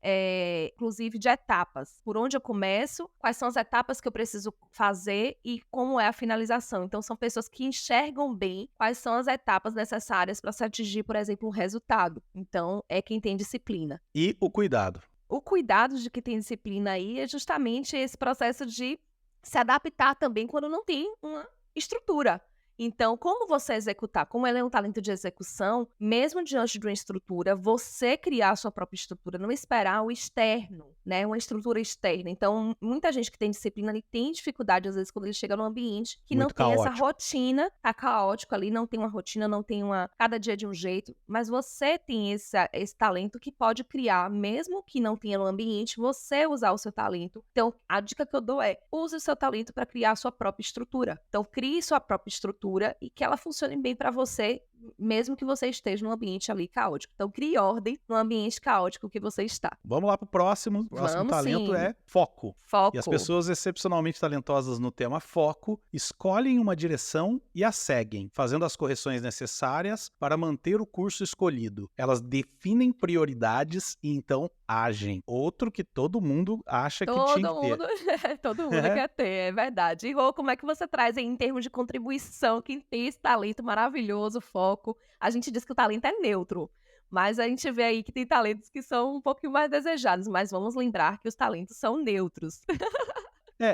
inclusive de etapas. Por onde eu começo, quais são as etapas que eu preciso fazer e como é a finalização. Então, são pessoas que enxergam bem quais são as etapas necessárias para se atingir, por exemplo, um resultado. Então, é quem tem disciplina. E o cuidado. O cuidado de quem tem disciplina aí é justamente esse processo de se adaptar também quando não tem uma estrutura. Então, como você executar, como ela é um talento de execução, mesmo diante de uma estrutura, você criar a sua própria estrutura, não esperar o externo, né? Uma estrutura externa. Então, muita gente que tem disciplina ali tem dificuldade, às vezes, quando ele chega num ambiente que não Muito tem essa caótico. rotina, tá caótico ali, não tem uma rotina, não tem cada dia de um jeito, mas você tem esse talento que pode criar, mesmo que não tenha no ambiente, você usar o seu talento. Então, a dica que eu dou é, use o seu talento para criar a sua própria estrutura. Então, crie sua própria estrutura e que ela funcione bem para você, mesmo que você esteja num ambiente ali caótico. Então, crie ordem no ambiente caótico que você está. Vamos lá pro próximo. O próximo Vamos talento sim. é foco. E as Foco. pessoas excepcionalmente talentosas no tema foco escolhem uma direção e a seguem, fazendo as correções necessárias para manter o curso escolhido. Elas definem prioridades e então agem. Outro que todo mundo acha que tinha Todo que ter. mundo, todo mundo quer ter, é verdade. E Rô, como é que você traz aí em termos de contribuição, quem tem esse talento maravilhoso, foco? A gente diz que o talento é neutro, mas a gente vê aí que tem talentos que são um pouquinho mais desejados, mas vamos lembrar que os talentos são neutros.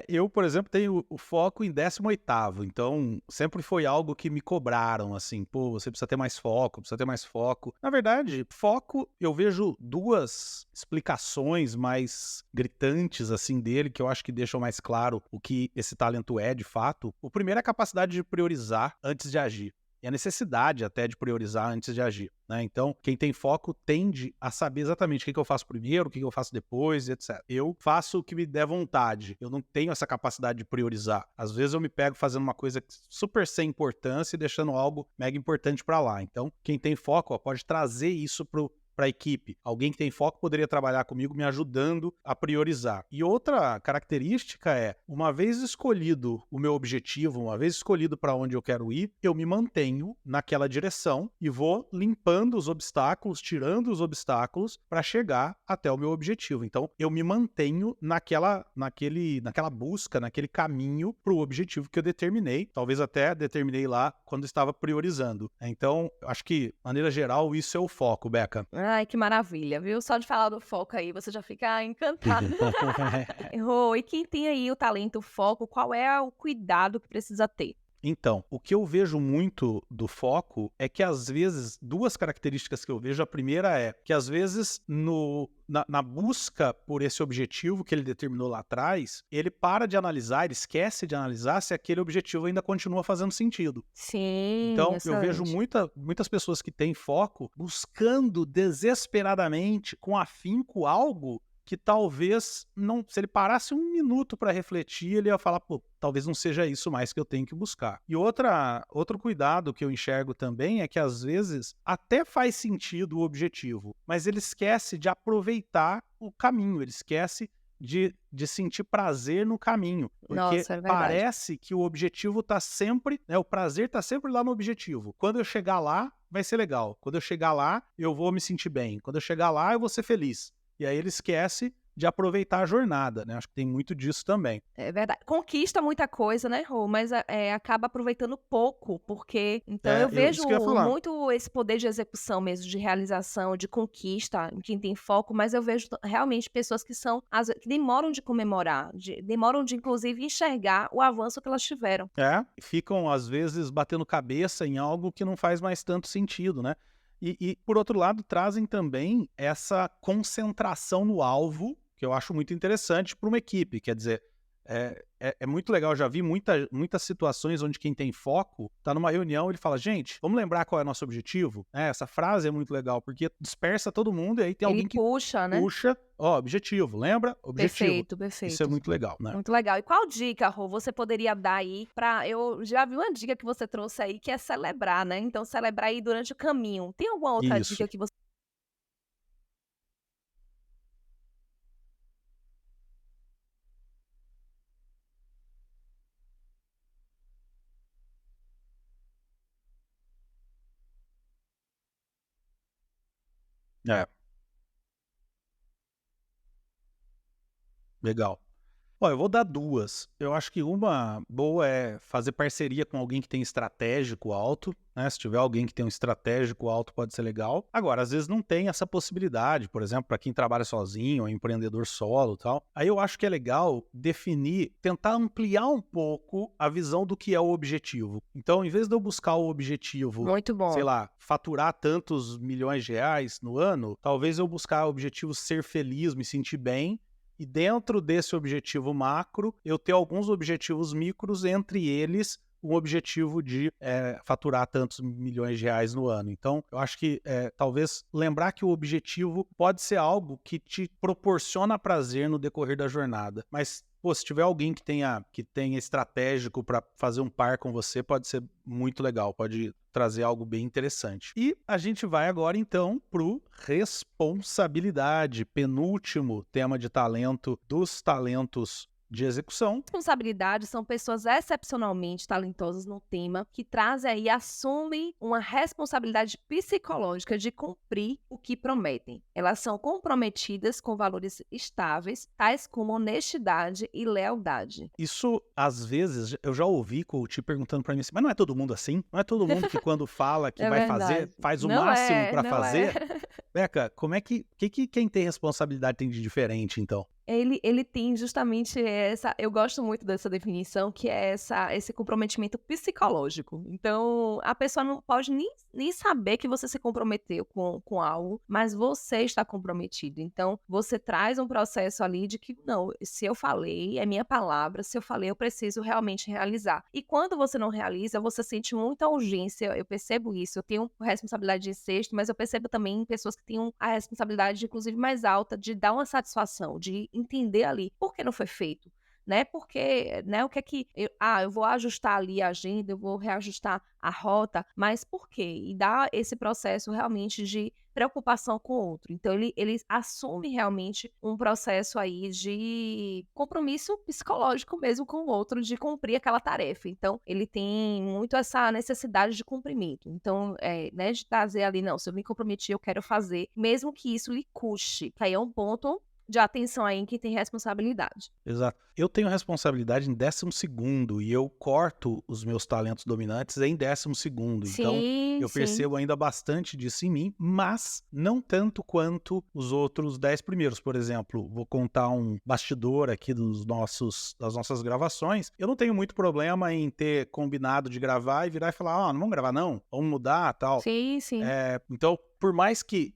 Eu, por exemplo, tenho o foco em 18º, então sempre foi algo que me cobraram, assim, pô, você precisa ter mais foco, precisa ter mais foco. Na verdade, foco, eu vejo duas explicações mais gritantes, assim, dele, que eu acho que deixam mais claro o que esse talento é, de fato. O primeiro é a capacidade de priorizar antes de agir. E a necessidade até de priorizar antes de agir, né? Então, quem tem foco tende a saber exatamente o que eu faço primeiro, o que eu faço depois, etc. Eu faço o que me der vontade. Eu não tenho essa capacidade de priorizar. Às vezes eu me pego fazendo uma coisa super sem importância e deixando algo mega importante para lá. Então, quem tem foco, pode trazer isso para a equipe. Alguém que tem foco poderia trabalhar comigo me ajudando a priorizar. E outra característica é, uma vez escolhido o meu objetivo, uma vez escolhido para onde eu quero ir, eu me mantenho naquela direção e vou limpando os obstáculos, tirando os obstáculos para chegar até o meu objetivo. Então, eu me mantenho naquela busca, naquele caminho para o objetivo que eu determinei, talvez até determinei lá quando estava priorizando. Então, acho que, de maneira geral, isso é o foco, Beca. Ai, que maravilha, viu? Só de falar do foco aí, você já fica encantado. Rô, e quem tem aí o talento, o foco, qual é o cuidado que precisa ter? Então, o que eu vejo muito do foco é que, às vezes, duas características que eu vejo. A primeira é que, às vezes, na busca por esse objetivo que ele determinou lá atrás, ele para de analisar, ele esquece de analisar se aquele objetivo ainda continua fazendo sentido. Sim, Então, eu vejo excelente. muitas pessoas que têm foco buscando desesperadamente, com afinco, algo que talvez não, se ele parasse um minuto para refletir, ele ia falar, pô, talvez não seja isso mais que eu tenho que buscar. E outro cuidado que eu enxergo também é que, às vezes, até faz sentido o objetivo, mas ele esquece de aproveitar o caminho, ele esquece de sentir prazer no caminho, porque Nossa, é verdade. parece que o objetivo tá sempre, né, o prazer tá sempre lá no objetivo. Quando eu chegar lá, vai ser legal. Quando eu chegar lá, eu vou me sentir bem. Quando eu chegar lá, eu vou ser feliz. E aí ele esquece de aproveitar a jornada, né? Acho que tem muito disso também. É verdade. Conquista muita coisa, né, Rô? Mas acaba aproveitando pouco, porque... Então eu vejo Isso que eu ia falar. muito esse poder de execução mesmo, de realização, de conquista, em quem tem foco, mas eu vejo realmente pessoas que que demoram de comemorar, demoram de, inclusive, enxergar o avanço que elas tiveram. Ficam, às vezes, batendo cabeça em algo que não faz mais tanto sentido, né? E, por outro lado, trazem também essa concentração no alvo, que eu acho muito interessante para uma equipe. Quer dizer, é muito legal, eu já vi muitas situações onde quem tem foco tá numa reunião, ele fala, gente, vamos lembrar qual é o nosso objetivo? Essa frase é muito legal, porque dispersa todo mundo e aí tem Ele alguém que puxa, né? puxa, objetivo, lembra? Objetivo. Perfeito, Isso é perfeito. muito legal, né? Muito legal. E qual dica, Rô, você poderia dar aí pra... Eu já vi uma dica que você trouxe aí, que é celebrar, né? Então, celebrar aí durante o caminho. Tem alguma outra Isso. dica que você... É, legal. Ó, eu vou dar duas. Eu acho que uma boa é fazer parceria com alguém que tem estratégico alto, né? Se tiver alguém que tem um estratégico alto, pode ser legal. Agora, às vezes não tem essa possibilidade, por exemplo, para quem trabalha sozinho, é empreendedor solo e tal. Aí eu acho que é legal definir, tentar ampliar um pouco a visão do que é o objetivo. Então, em vez de eu buscar o objetivo, Muito bom. sei lá, faturar tantos milhões de reais no ano, talvez eu buscar o objetivo ser feliz, me sentir bem. E dentro desse objetivo macro, eu ter alguns objetivos micros, entre eles um objetivo de faturar tantos milhões de reais no ano. Então, eu acho que talvez lembrar que o objetivo pode ser algo que te proporciona prazer no decorrer da jornada. Mas, pô, se tiver alguém que tenha estratégico para fazer um par com você, pode ser muito legal, pode trazer algo bem interessante. E a gente vai agora, então, pro responsabilidade, penúltimo tema de talento dos talentos de execução. Responsabilidade são pessoas excepcionalmente talentosas no tema que trazem aí, assumem uma responsabilidade psicológica de cumprir o que prometem. Elas são comprometidas com valores estáveis, tais como honestidade e lealdade. Isso, às vezes, eu já ouvi coach perguntando pra mim assim, mas não é todo mundo assim? Não é todo mundo que quando fala que É vai verdade. fazer, faz o Não máximo é, pra não fazer? é. Beca, como é que quem tem responsabilidade tem de diferente, então? Ele tem justamente essa... Eu gosto muito dessa definição, que é esse comprometimento psicológico. Então, a pessoa não pode nem saber que você se comprometeu com algo, mas você está comprometido. Então, você traz um processo ali de que, não, se eu falei, é minha palavra, se eu falei, eu preciso realmente realizar. E quando você não realiza, você sente muita urgência, eu percebo isso. Eu tenho responsabilidade de sexto, mas eu percebo também pessoas que têm a responsabilidade, inclusive, mais alta, de dar uma satisfação, de entender ali por que não foi feito, né? Porque, né, o que é que eu vou ajustar ali a agenda, eu vou reajustar a rota, mas por quê? E dá esse processo realmente de preocupação com o outro. Então ele assume realmente um processo aí de compromisso psicológico mesmo com o outro, de cumprir aquela tarefa. Então ele tem muito essa necessidade de cumprimento. Então, né, de trazer ali, não, se eu me comprometi, eu quero fazer, mesmo que isso lhe custe. Que aí é um ponto de atenção aí em quem tem responsabilidade. Exato. Eu tenho responsabilidade em 12º e eu corto os meus talentos dominantes em 12º. Então, Sim, eu sim. percebo ainda bastante disso em mim, mas não tanto quanto os outros 10 primeiros. Por exemplo, vou contar um bastidor aqui das nossas gravações. Eu não tenho muito problema em ter combinado de gravar e virar e falar, não vamos gravar não, vamos mudar, tal. Sim, sim. Então, por mais que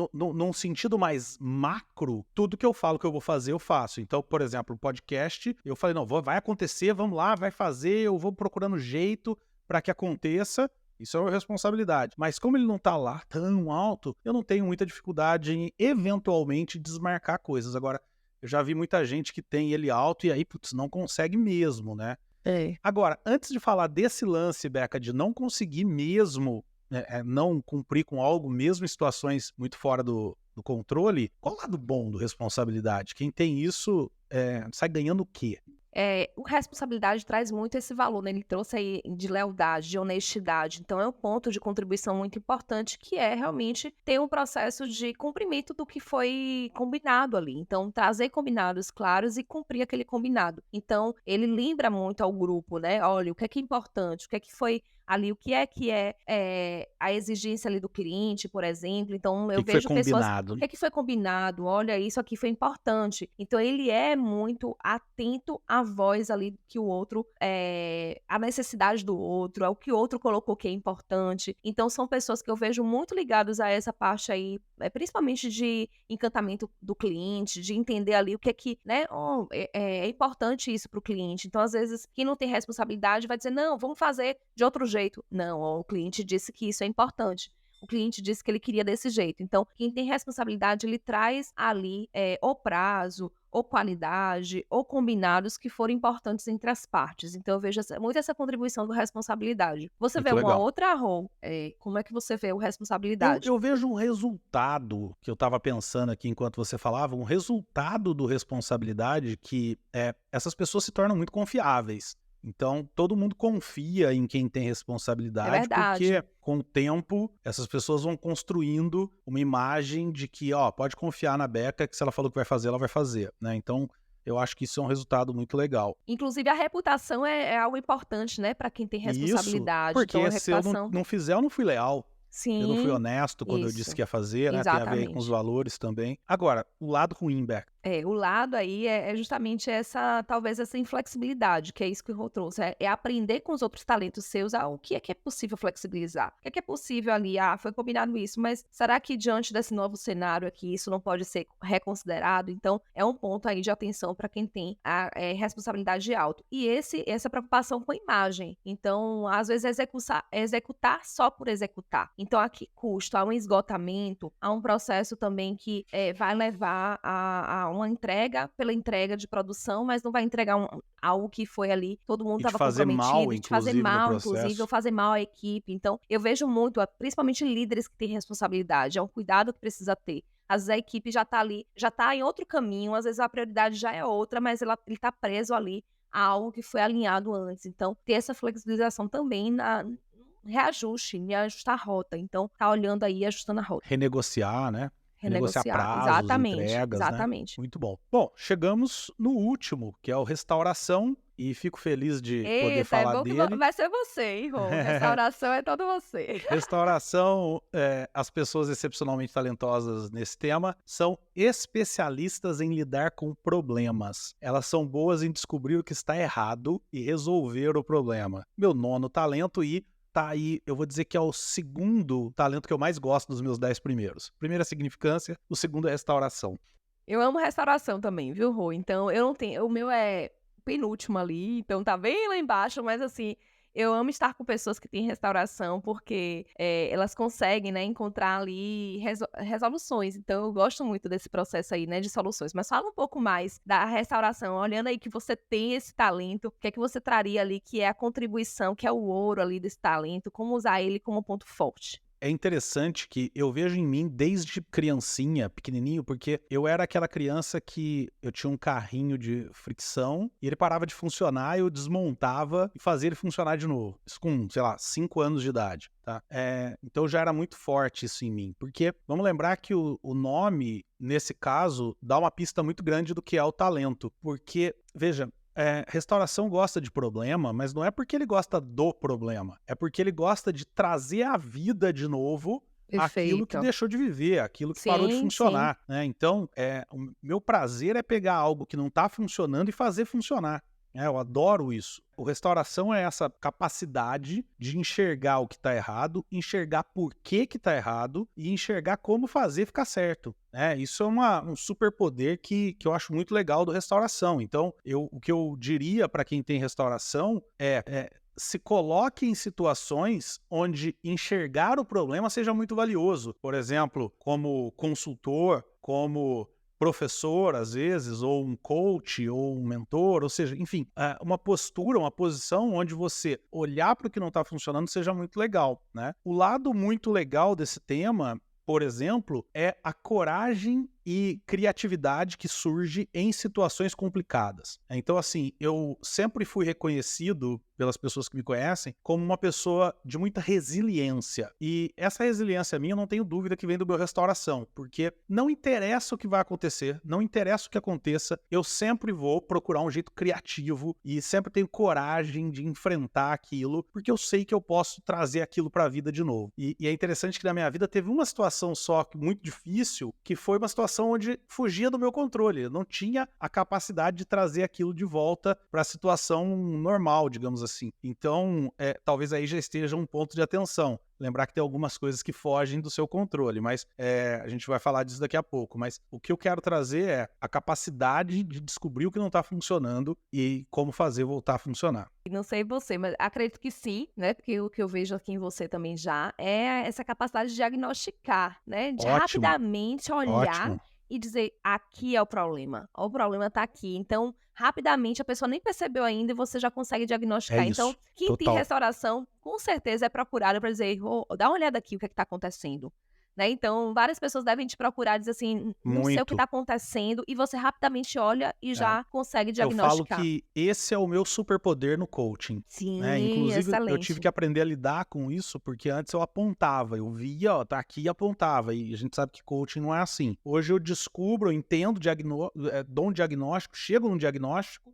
num sentido mais macro, tudo que eu falo que eu vou fazer, eu faço. Então, por exemplo, o podcast, eu falei, não, vai acontecer, vamos lá, vai fazer, eu vou procurando jeito para que aconteça. Isso é uma responsabilidade. Mas como ele não tá lá tão alto, eu não tenho muita dificuldade em, eventualmente, desmarcar coisas. Agora, eu já vi muita gente que tem ele alto e aí, putz, não consegue mesmo, né? Agora, antes de falar desse lance, Beca, de não conseguir mesmo não cumprir com algo, mesmo em situações muito fora do controle, qual o lado bom do responsabilidade? Quem tem isso sai ganhando o quê? O responsabilidade traz muito esse valor, né? Ele trouxe aí de lealdade, de honestidade. Então, é um ponto de contribuição muito importante, que é realmente ter um processo de cumprimento do que foi combinado ali. Então, trazer combinados claros e cumprir aquele combinado. Então, ele lembra muito ao grupo, né? Olha, o que é importante, o que foi ali, o que é a exigência ali do cliente, por exemplo. Então, eu vejo pessoas... O que foi combinado? Olha, isso aqui foi importante. Então, ele é muito atento à voz ali que o outro, a necessidade do outro, é o que o outro colocou que é importante. Então são pessoas que eu vejo muito ligadas a essa parte aí, principalmente de encantamento do cliente, de entender ali o que é que, né, é importante isso para o cliente. Então às vezes quem não tem responsabilidade vai dizer, não, vamos fazer de outro jeito. Não, o cliente disse que isso é importante. O cliente disse que ele queria desse jeito. Então, quem tem responsabilidade, ele traz ali ou prazo, ou qualidade, ou combinados que foram importantes entre as partes. Então, eu vejo muito essa contribuição do responsabilidade. Você vê Muito uma legal. outra, Rô? Como é que você vê o Eu, responsabilidade? eu vejo um resultado que eu estava pensando aqui enquanto você falava, um resultado do responsabilidade que essas pessoas se tornam muito confiáveis. Então, todo mundo confia em quem tem É responsabilidade, verdade. porque com o tempo, essas pessoas vão construindo uma imagem de que, pode confiar na Beca, que se ela falou que vai fazer, ela vai fazer, né? Então, eu acho que isso é um resultado muito legal. Inclusive, a reputação é algo importante, né, para quem tem E isso responsabilidade. Então, a porque se eu reputação. não fizer, eu não fui leal. Eu não fui Sim, honesto quando eu disse isso. que ia fazer, né? Tem a ver aí com os Exatamente. valores também. Agora, o lado ruim, Beca. O lado aí é justamente talvez essa inflexibilidade, que é isso que o Rô trouxe, é aprender com os outros talentos seus o que é possível flexibilizar, o que é possível ali, foi combinado isso, mas será que diante desse novo cenário aqui, isso não pode ser reconsiderado? Então, é um ponto aí de atenção para quem tem a responsabilidade alta. E essa preocupação com a imagem. Então, às vezes, executar só por executar. Então, a que custo? Há um esgotamento, há um processo também que vai levar a uma entrega pela entrega de produção, mas não vai entregar algo que foi ali, todo mundo E de estava fazer mal, comprometido, de fazer inclusive, no mal, inclusive, ou processo. fazer mal à equipe. Então, eu vejo muito, principalmente líderes que têm responsabilidade, é um cuidado que precisa ter. Às vezes a equipe já está ali, já está em outro caminho, às vezes a prioridade já é outra, mas ele está preso ali a algo que foi alinhado antes. Então, ter essa flexibilização também reajuste, me ajustar a rota. Então, tá olhando aí, ajustando a rota. Renegociar, né? Renegociar Renegociar. prazos, Exatamente, entregas, né? exatamente. Muito bom. Bom, chegamos no último, que é o restauração, e fico feliz de poder Eita, é falar bom que dele. vai ser você, hein, Rô? Restauração é todo você. Restauração, as pessoas excepcionalmente talentosas nesse tema são especialistas em lidar com problemas. Elas são boas em descobrir o que está errado e resolver o problema. Meu nono talento tá aí, eu vou dizer que é o segundo talento que eu mais gosto dos meus 10 primeiros. Primeiro é significância, o segundo é restauração. Eu amo restauração também, viu, Rô? Então, eu não tenho. O meu é penúltimo ali, então tá bem lá embaixo, mas assim, eu amo estar com pessoas que têm restauração, porque elas conseguem, né, encontrar ali resoluções. Então, eu gosto muito desse processo aí, né, de soluções. Mas fala um pouco mais da restauração, olhando aí que você tem esse talento, o que é que você traria ali, que é a contribuição, que é o ouro ali desse talento, como usar ele como ponto forte. É interessante que eu vejo em mim desde criancinha, pequenininho, porque eu era aquela criança que eu tinha um carrinho de fricção e ele parava de funcionar, eu desmontava e fazia ele funcionar de novo. Isso com, sei lá, 5 anos de idade, tá? Então já era muito forte isso em mim, porque vamos lembrar que o nome, nesse caso, dá uma pista muito grande do que é o talento, porque, veja, restauração gosta de problema, mas não é porque ele gosta do problema, é porque ele gosta de trazer à vida de novo aquilo que Perfeito. deixou de viver, aquilo que parou de Sim, sim. funcionar, né? Então, o meu prazer é pegar algo que não está funcionando e fazer funcionar. Eu adoro isso. O restauração é essa capacidade de enxergar o que está errado, enxergar por que está errado e enxergar como fazer ficar certo. Isso é um superpoder que eu acho muito legal do restauração. Então, o que eu diria para quem tem restauração se coloque em situações onde enxergar o problema seja muito valioso. Por exemplo, como consultor, como professor, às vezes, ou um coach, ou um mentor, ou seja, enfim, uma postura, uma posição onde você olhar para o que não está funcionando seja muito legal, né? O lado muito legal desse tema, por exemplo, é a coragem e criatividade que surge em situações complicadas. Então, assim, eu sempre fui reconhecido pelas pessoas que me conhecem como uma pessoa de muita resiliência. E essa resiliência minha, eu não tenho dúvida que vem do meu restauração, porque não interessa o que vai acontecer, não interessa o que aconteça, eu sempre vou procurar um jeito criativo e sempre tenho coragem de enfrentar aquilo, porque eu sei que eu posso trazer aquilo para a vida de novo. E é interessante que na minha vida teve uma situação só muito difícil, que foi uma situação situação onde fugia do meu controle. Eu não tinha a capacidade de trazer aquilo de volta para a situação normal, digamos assim. Então, talvez aí já esteja um ponto de atenção. Lembrar que tem algumas coisas que fogem do seu controle, mas a gente vai falar disso daqui a pouco. Mas o que eu quero trazer é a capacidade de descobrir o que não está funcionando e como fazer voltar a funcionar. Não sei você, mas acredito que sim, né? Porque o que eu vejo aqui em você também já é essa capacidade de diagnosticar, né? De Ótimo, rapidamente olhar ótimo. e dizer, aqui é o problema tá aqui. Então, rapidamente, a pessoa nem percebeu ainda e você já consegue diagnosticar. É Então, isso, quem tem total. restauração, com certeza é procurado para dizer, dá uma olhada aqui o que é que tá acontecendo. Né? Então, várias pessoas devem te procurar e dizer assim, não sei o que Muito. está acontecendo, e você rapidamente olha e É. já consegue Eu falo diagnosticar. que esse é o meu superpoder no coaching. Né? Sim, Inclusive, eu tive excelente. que aprender a lidar com isso, porque antes eu apontava, eu via, ó, tá aqui e apontava, e a gente sabe que coaching não é assim. Hoje eu descubro, eu entendo, dou um diagnóstico, chego num diagnóstico,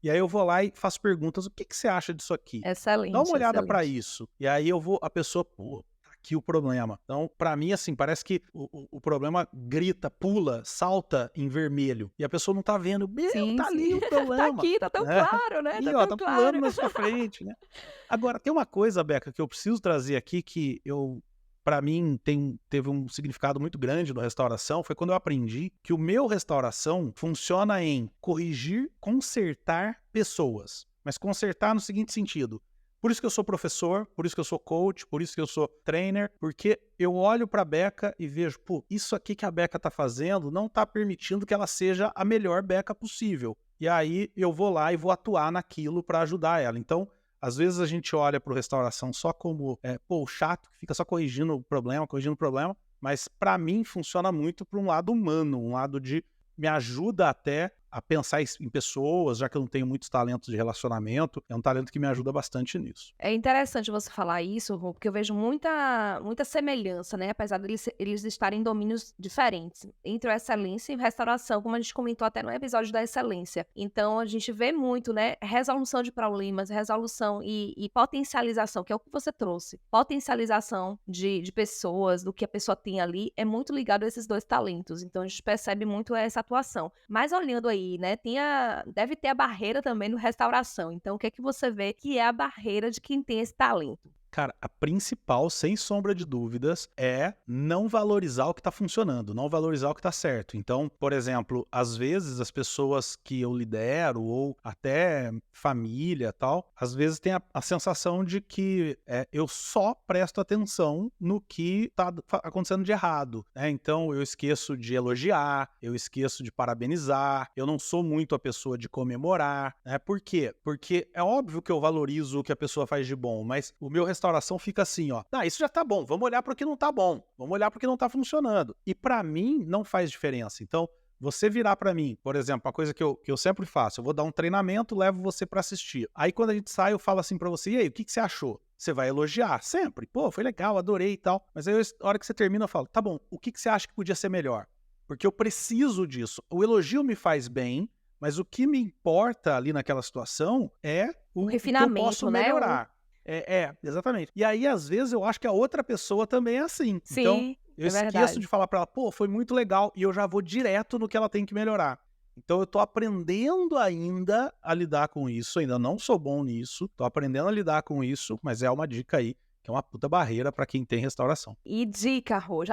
e aí eu vou lá e faço perguntas, o que você acha disso aqui? Dá uma Excelente, olhada para excelente. isso. E aí a pessoa, pô, tá aqui o problema. Então, para mim, assim, parece que o problema grita, pula, salta em vermelho. E a pessoa não tá vendo, Sim, tá ali sim. o Tá problema. aqui, tá tão Né? claro, né? E Tá ó, tão tá pulando claro. na sua frente, né? Agora, tem uma coisa, Beca, que eu preciso trazer aqui que para mim, teve um significado muito grande na restauração, foi quando eu aprendi que o meu restauração funciona em corrigir, consertar pessoas. Mas consertar no seguinte sentido. Por isso que eu sou professor, por isso que eu sou coach, por isso que eu sou trainer, porque eu olho para a Beca e vejo, pô, isso aqui que a Beca tá fazendo não tá permitindo que ela seja a melhor Beca possível. E aí eu vou lá e vou atuar naquilo para ajudar ela. Então, às vezes a gente olha para o restauração só como, o chato que fica só corrigindo o problema, mas para mim funciona muito para um lado humano, um lado de me ajuda até a pensar em pessoas, já que eu não tenho muitos talentos de relacionamento, é um talento que me ajuda bastante nisso. É interessante você falar isso, Rô, porque eu vejo muita semelhança, né? Apesar de eles estarem em domínios diferentes, entre a excelência e a restauração, como a gente comentou até no episódio da excelência. Então, a gente vê muito, né? Resolução de problemas, resolução e potencialização, que é o que você trouxe. Potencialização de pessoas, do que a pessoa tem ali, é muito ligado a esses dois talentos. Então, a gente percebe muito essa atuação. Mas olhando aí, né? Deve ter a barreira também no restauração. Então, o que é que você vê que é a barreira de quem tem esse talento? Cara, a principal, sem sombra de dúvidas, é não valorizar o que está funcionando, não valorizar o que está certo. Então, por exemplo, às vezes as pessoas que eu lidero, ou até família tal, às vezes tem a sensação de que eu só presto atenção no que está acontecendo de errado. Né? Então, eu esqueço de elogiar, eu esqueço de parabenizar, eu não sou muito a pessoa de comemorar. Né? Por quê? Porque é óbvio que eu valorizo o que a pessoa faz de bom, mas o meu restauração fica assim, ó. Isso já tá bom, vamos olhar para o que não tá bom, vamos olhar para o que não tá funcionando. E para mim não faz diferença. Então, você virar para mim, por exemplo, uma coisa que eu sempre faço, eu vou dar um treinamento, levo você para assistir. Aí quando a gente sai, eu falo assim para você, e aí, o que você achou? Você vai elogiar, sempre. Pô, foi legal, adorei e tal. Mas aí, a hora que você termina, eu falo, tá bom, o que você acha que podia ser melhor? Porque eu preciso disso. O elogio me faz bem, mas o que me importa ali naquela situação é o que eu posso refinamento, né? melhorar. Exatamente. E aí, às vezes, eu acho que a outra pessoa também é assim. Então, Sim, eu é esqueço verdade. de falar pra ela, pô, foi muito legal, e eu já vou direto no que ela tem que melhorar. Então, eu tô aprendendo ainda a lidar com isso, ainda não sou bom nisso, tô aprendendo a lidar com isso, mas é uma dica aí, que é uma puta barreira pra quem tem restauração. E dica, Rô,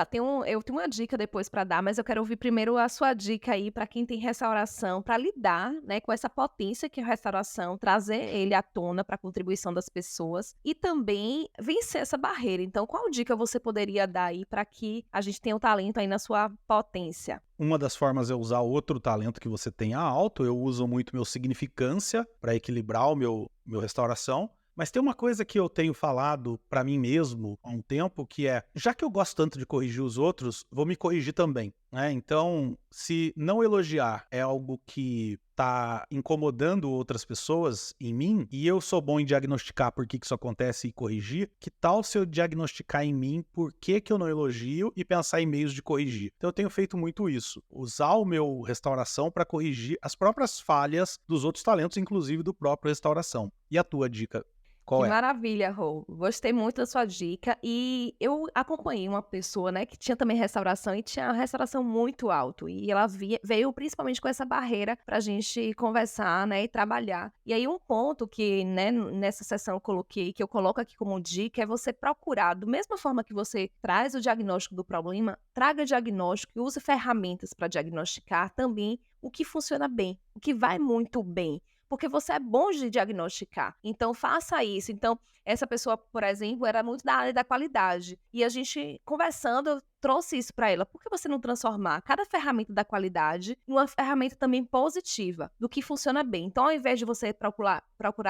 eu tenho uma dica depois para dar, mas eu quero ouvir primeiro a sua dica aí para quem tem restauração, para lidar, né, com essa potência que é a restauração, trazer ele à tona para a contribuição das pessoas e também vencer essa barreira. Então, qual dica você poderia dar aí para que a gente tenha o talento aí na sua potência? Uma das formas é usar outro talento que você tenha alto. Eu uso muito meu significância para equilibrar o meu restauração. Mas tem uma coisa que eu tenho falado para mim mesmo há um tempo, que é, já que eu gosto tanto de corrigir os outros, vou me corrigir também. Né? Então, se não elogiar é algo que está incomodando outras pessoas em mim, e eu sou bom em diagnosticar por que isso acontece e corrigir, que tal se eu diagnosticar em mim por que eu não elogio e pensar em meios de corrigir? Então eu tenho feito muito isso, usar o meu restauração para corrigir as próprias falhas dos outros talentos, inclusive do próprio restauração. E a tua dica? Qual Que é? maravilha, Rô. Gostei muito da sua dica. E eu acompanhei uma pessoa, né, que tinha também restauração e tinha a restauração muito alto. E ela veio principalmente com essa barreira pra gente conversar, né, e trabalhar. E aí um ponto que, né, nessa sessão eu coloquei, que eu coloco aqui como dica, é você procurar, da mesma forma que você traz o diagnóstico do problema, traga diagnóstico e use ferramentas para diagnosticar também o que funciona bem, o que vai muito bem. Porque você é bom de diagnosticar. Então, faça isso. Então, essa pessoa, por exemplo, era muito da área da qualidade. E a gente, conversando, eu trouxe isso para ela. Por que você não transformar cada ferramenta da qualidade em uma ferramenta também positiva, do que funciona bem? Então, ao invés de você procurar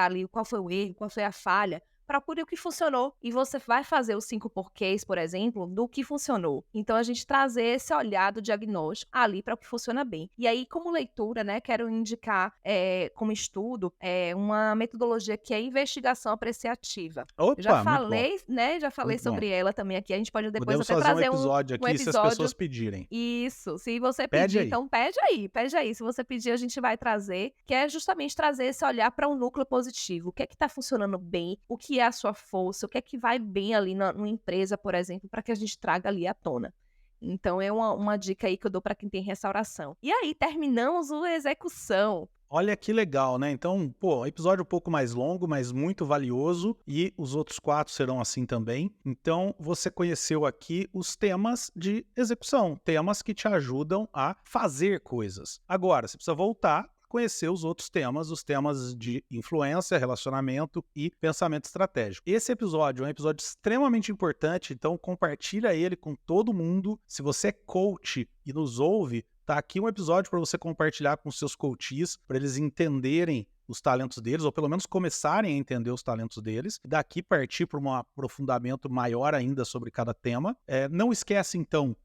ali qual foi o erro, qual foi a falha, procure o que funcionou e você vai fazer os 5 porquês, por exemplo, do que funcionou. Então, a gente trazer esse olhar do diagnóstico ali para o que funciona bem. E aí, como leitura, né, quero indicar como estudo uma metodologia que é a investigação apreciativa. Opa, Já muito falei, né? Já falei Muito bom. sobre ela também aqui. A gente pode depois Podemos até fazer um trazer episódio aqui se as episódio. pessoas pedirem. Isso, se você Pede pedir, aí. então pede aí. Se você pedir, a gente vai trazer, que é justamente trazer esse olhar para um núcleo positivo. O que é que está funcionando bem? O que é a sua força? O que é que vai bem ali numa empresa, por exemplo, para que a gente traga ali à tona. Então, é uma dica aí que eu dou para quem tem restauração. E aí, terminamos o execução. Olha que legal, né? Então, pô, episódio um pouco mais longo, mas muito valioso, e os outros 4 serão assim também. Então, você conheceu aqui os temas de execução, temas que te ajudam a fazer coisas. Agora, você precisa voltar a conhecer os outros temas, os temas de influência, relacionamento e pensamento estratégico. Esse episódio é um episódio extremamente importante, então compartilha ele com todo mundo. Se você é coach e nos ouve, tá aqui um episódio para você compartilhar com seus coaches, para eles entenderem os talentos deles, ou pelo menos começarem a entender os talentos deles, e daqui partir para um aprofundamento maior ainda sobre cada tema. Não esquece, então,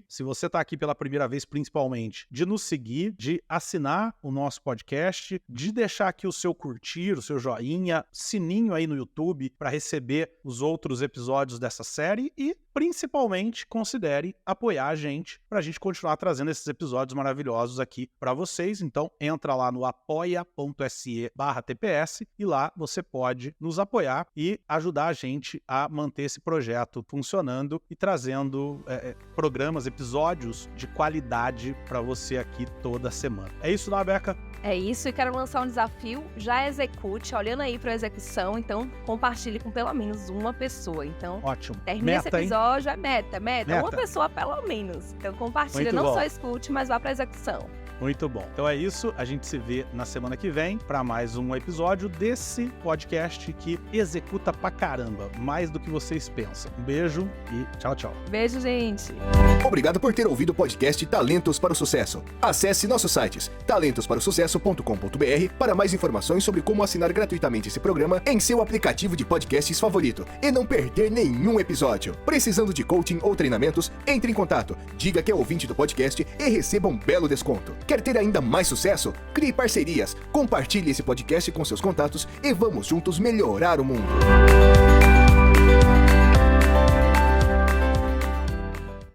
se você está aqui pela primeira vez, principalmente, de nos seguir, de assinar o nosso podcast, de deixar aqui o seu curtir, o seu joinha, sininho aí no YouTube para receber os outros episódios dessa série e, principalmente, considere apoiar a gente para a gente continuar trazendo esses episódios maravilhosos aqui para vocês. Então, entra lá no apoia.se/TPS e lá você pode nos apoiar e ajudar a gente a manter esse projeto funcionando e trazendo programas, episódios de qualidade para você aqui toda semana. É isso, né, Beca? É isso, e quero lançar um desafio, já execute, olhando aí para a execução, então compartilhe com pelo menos uma pessoa. Então, Ótimo. termina esse episódio, é meta, Meta. uma pessoa pelo menos. Então compartilha, Muito não bom. só escute, mas vá para a execução. Muito bom. Então é isso, a gente se vê na semana que vem para mais um episódio desse podcast que executa pra caramba, mais do que vocês pensam. Um beijo e tchau, tchau. Beijo, gente! Obrigado por ter ouvido o podcast Talentos para o Sucesso. Acesse nossos sites talentosparosucesso.com.br para mais informações sobre como assinar gratuitamente esse programa em seu aplicativo de podcasts favorito e não perder nenhum episódio. Precisando de coaching ou treinamentos, entre em contato, diga que é ouvinte do podcast e receba um belo desconto. Quer ter ainda mais sucesso? Crie parcerias, compartilhe esse podcast com seus contatos e vamos juntos melhorar o mundo.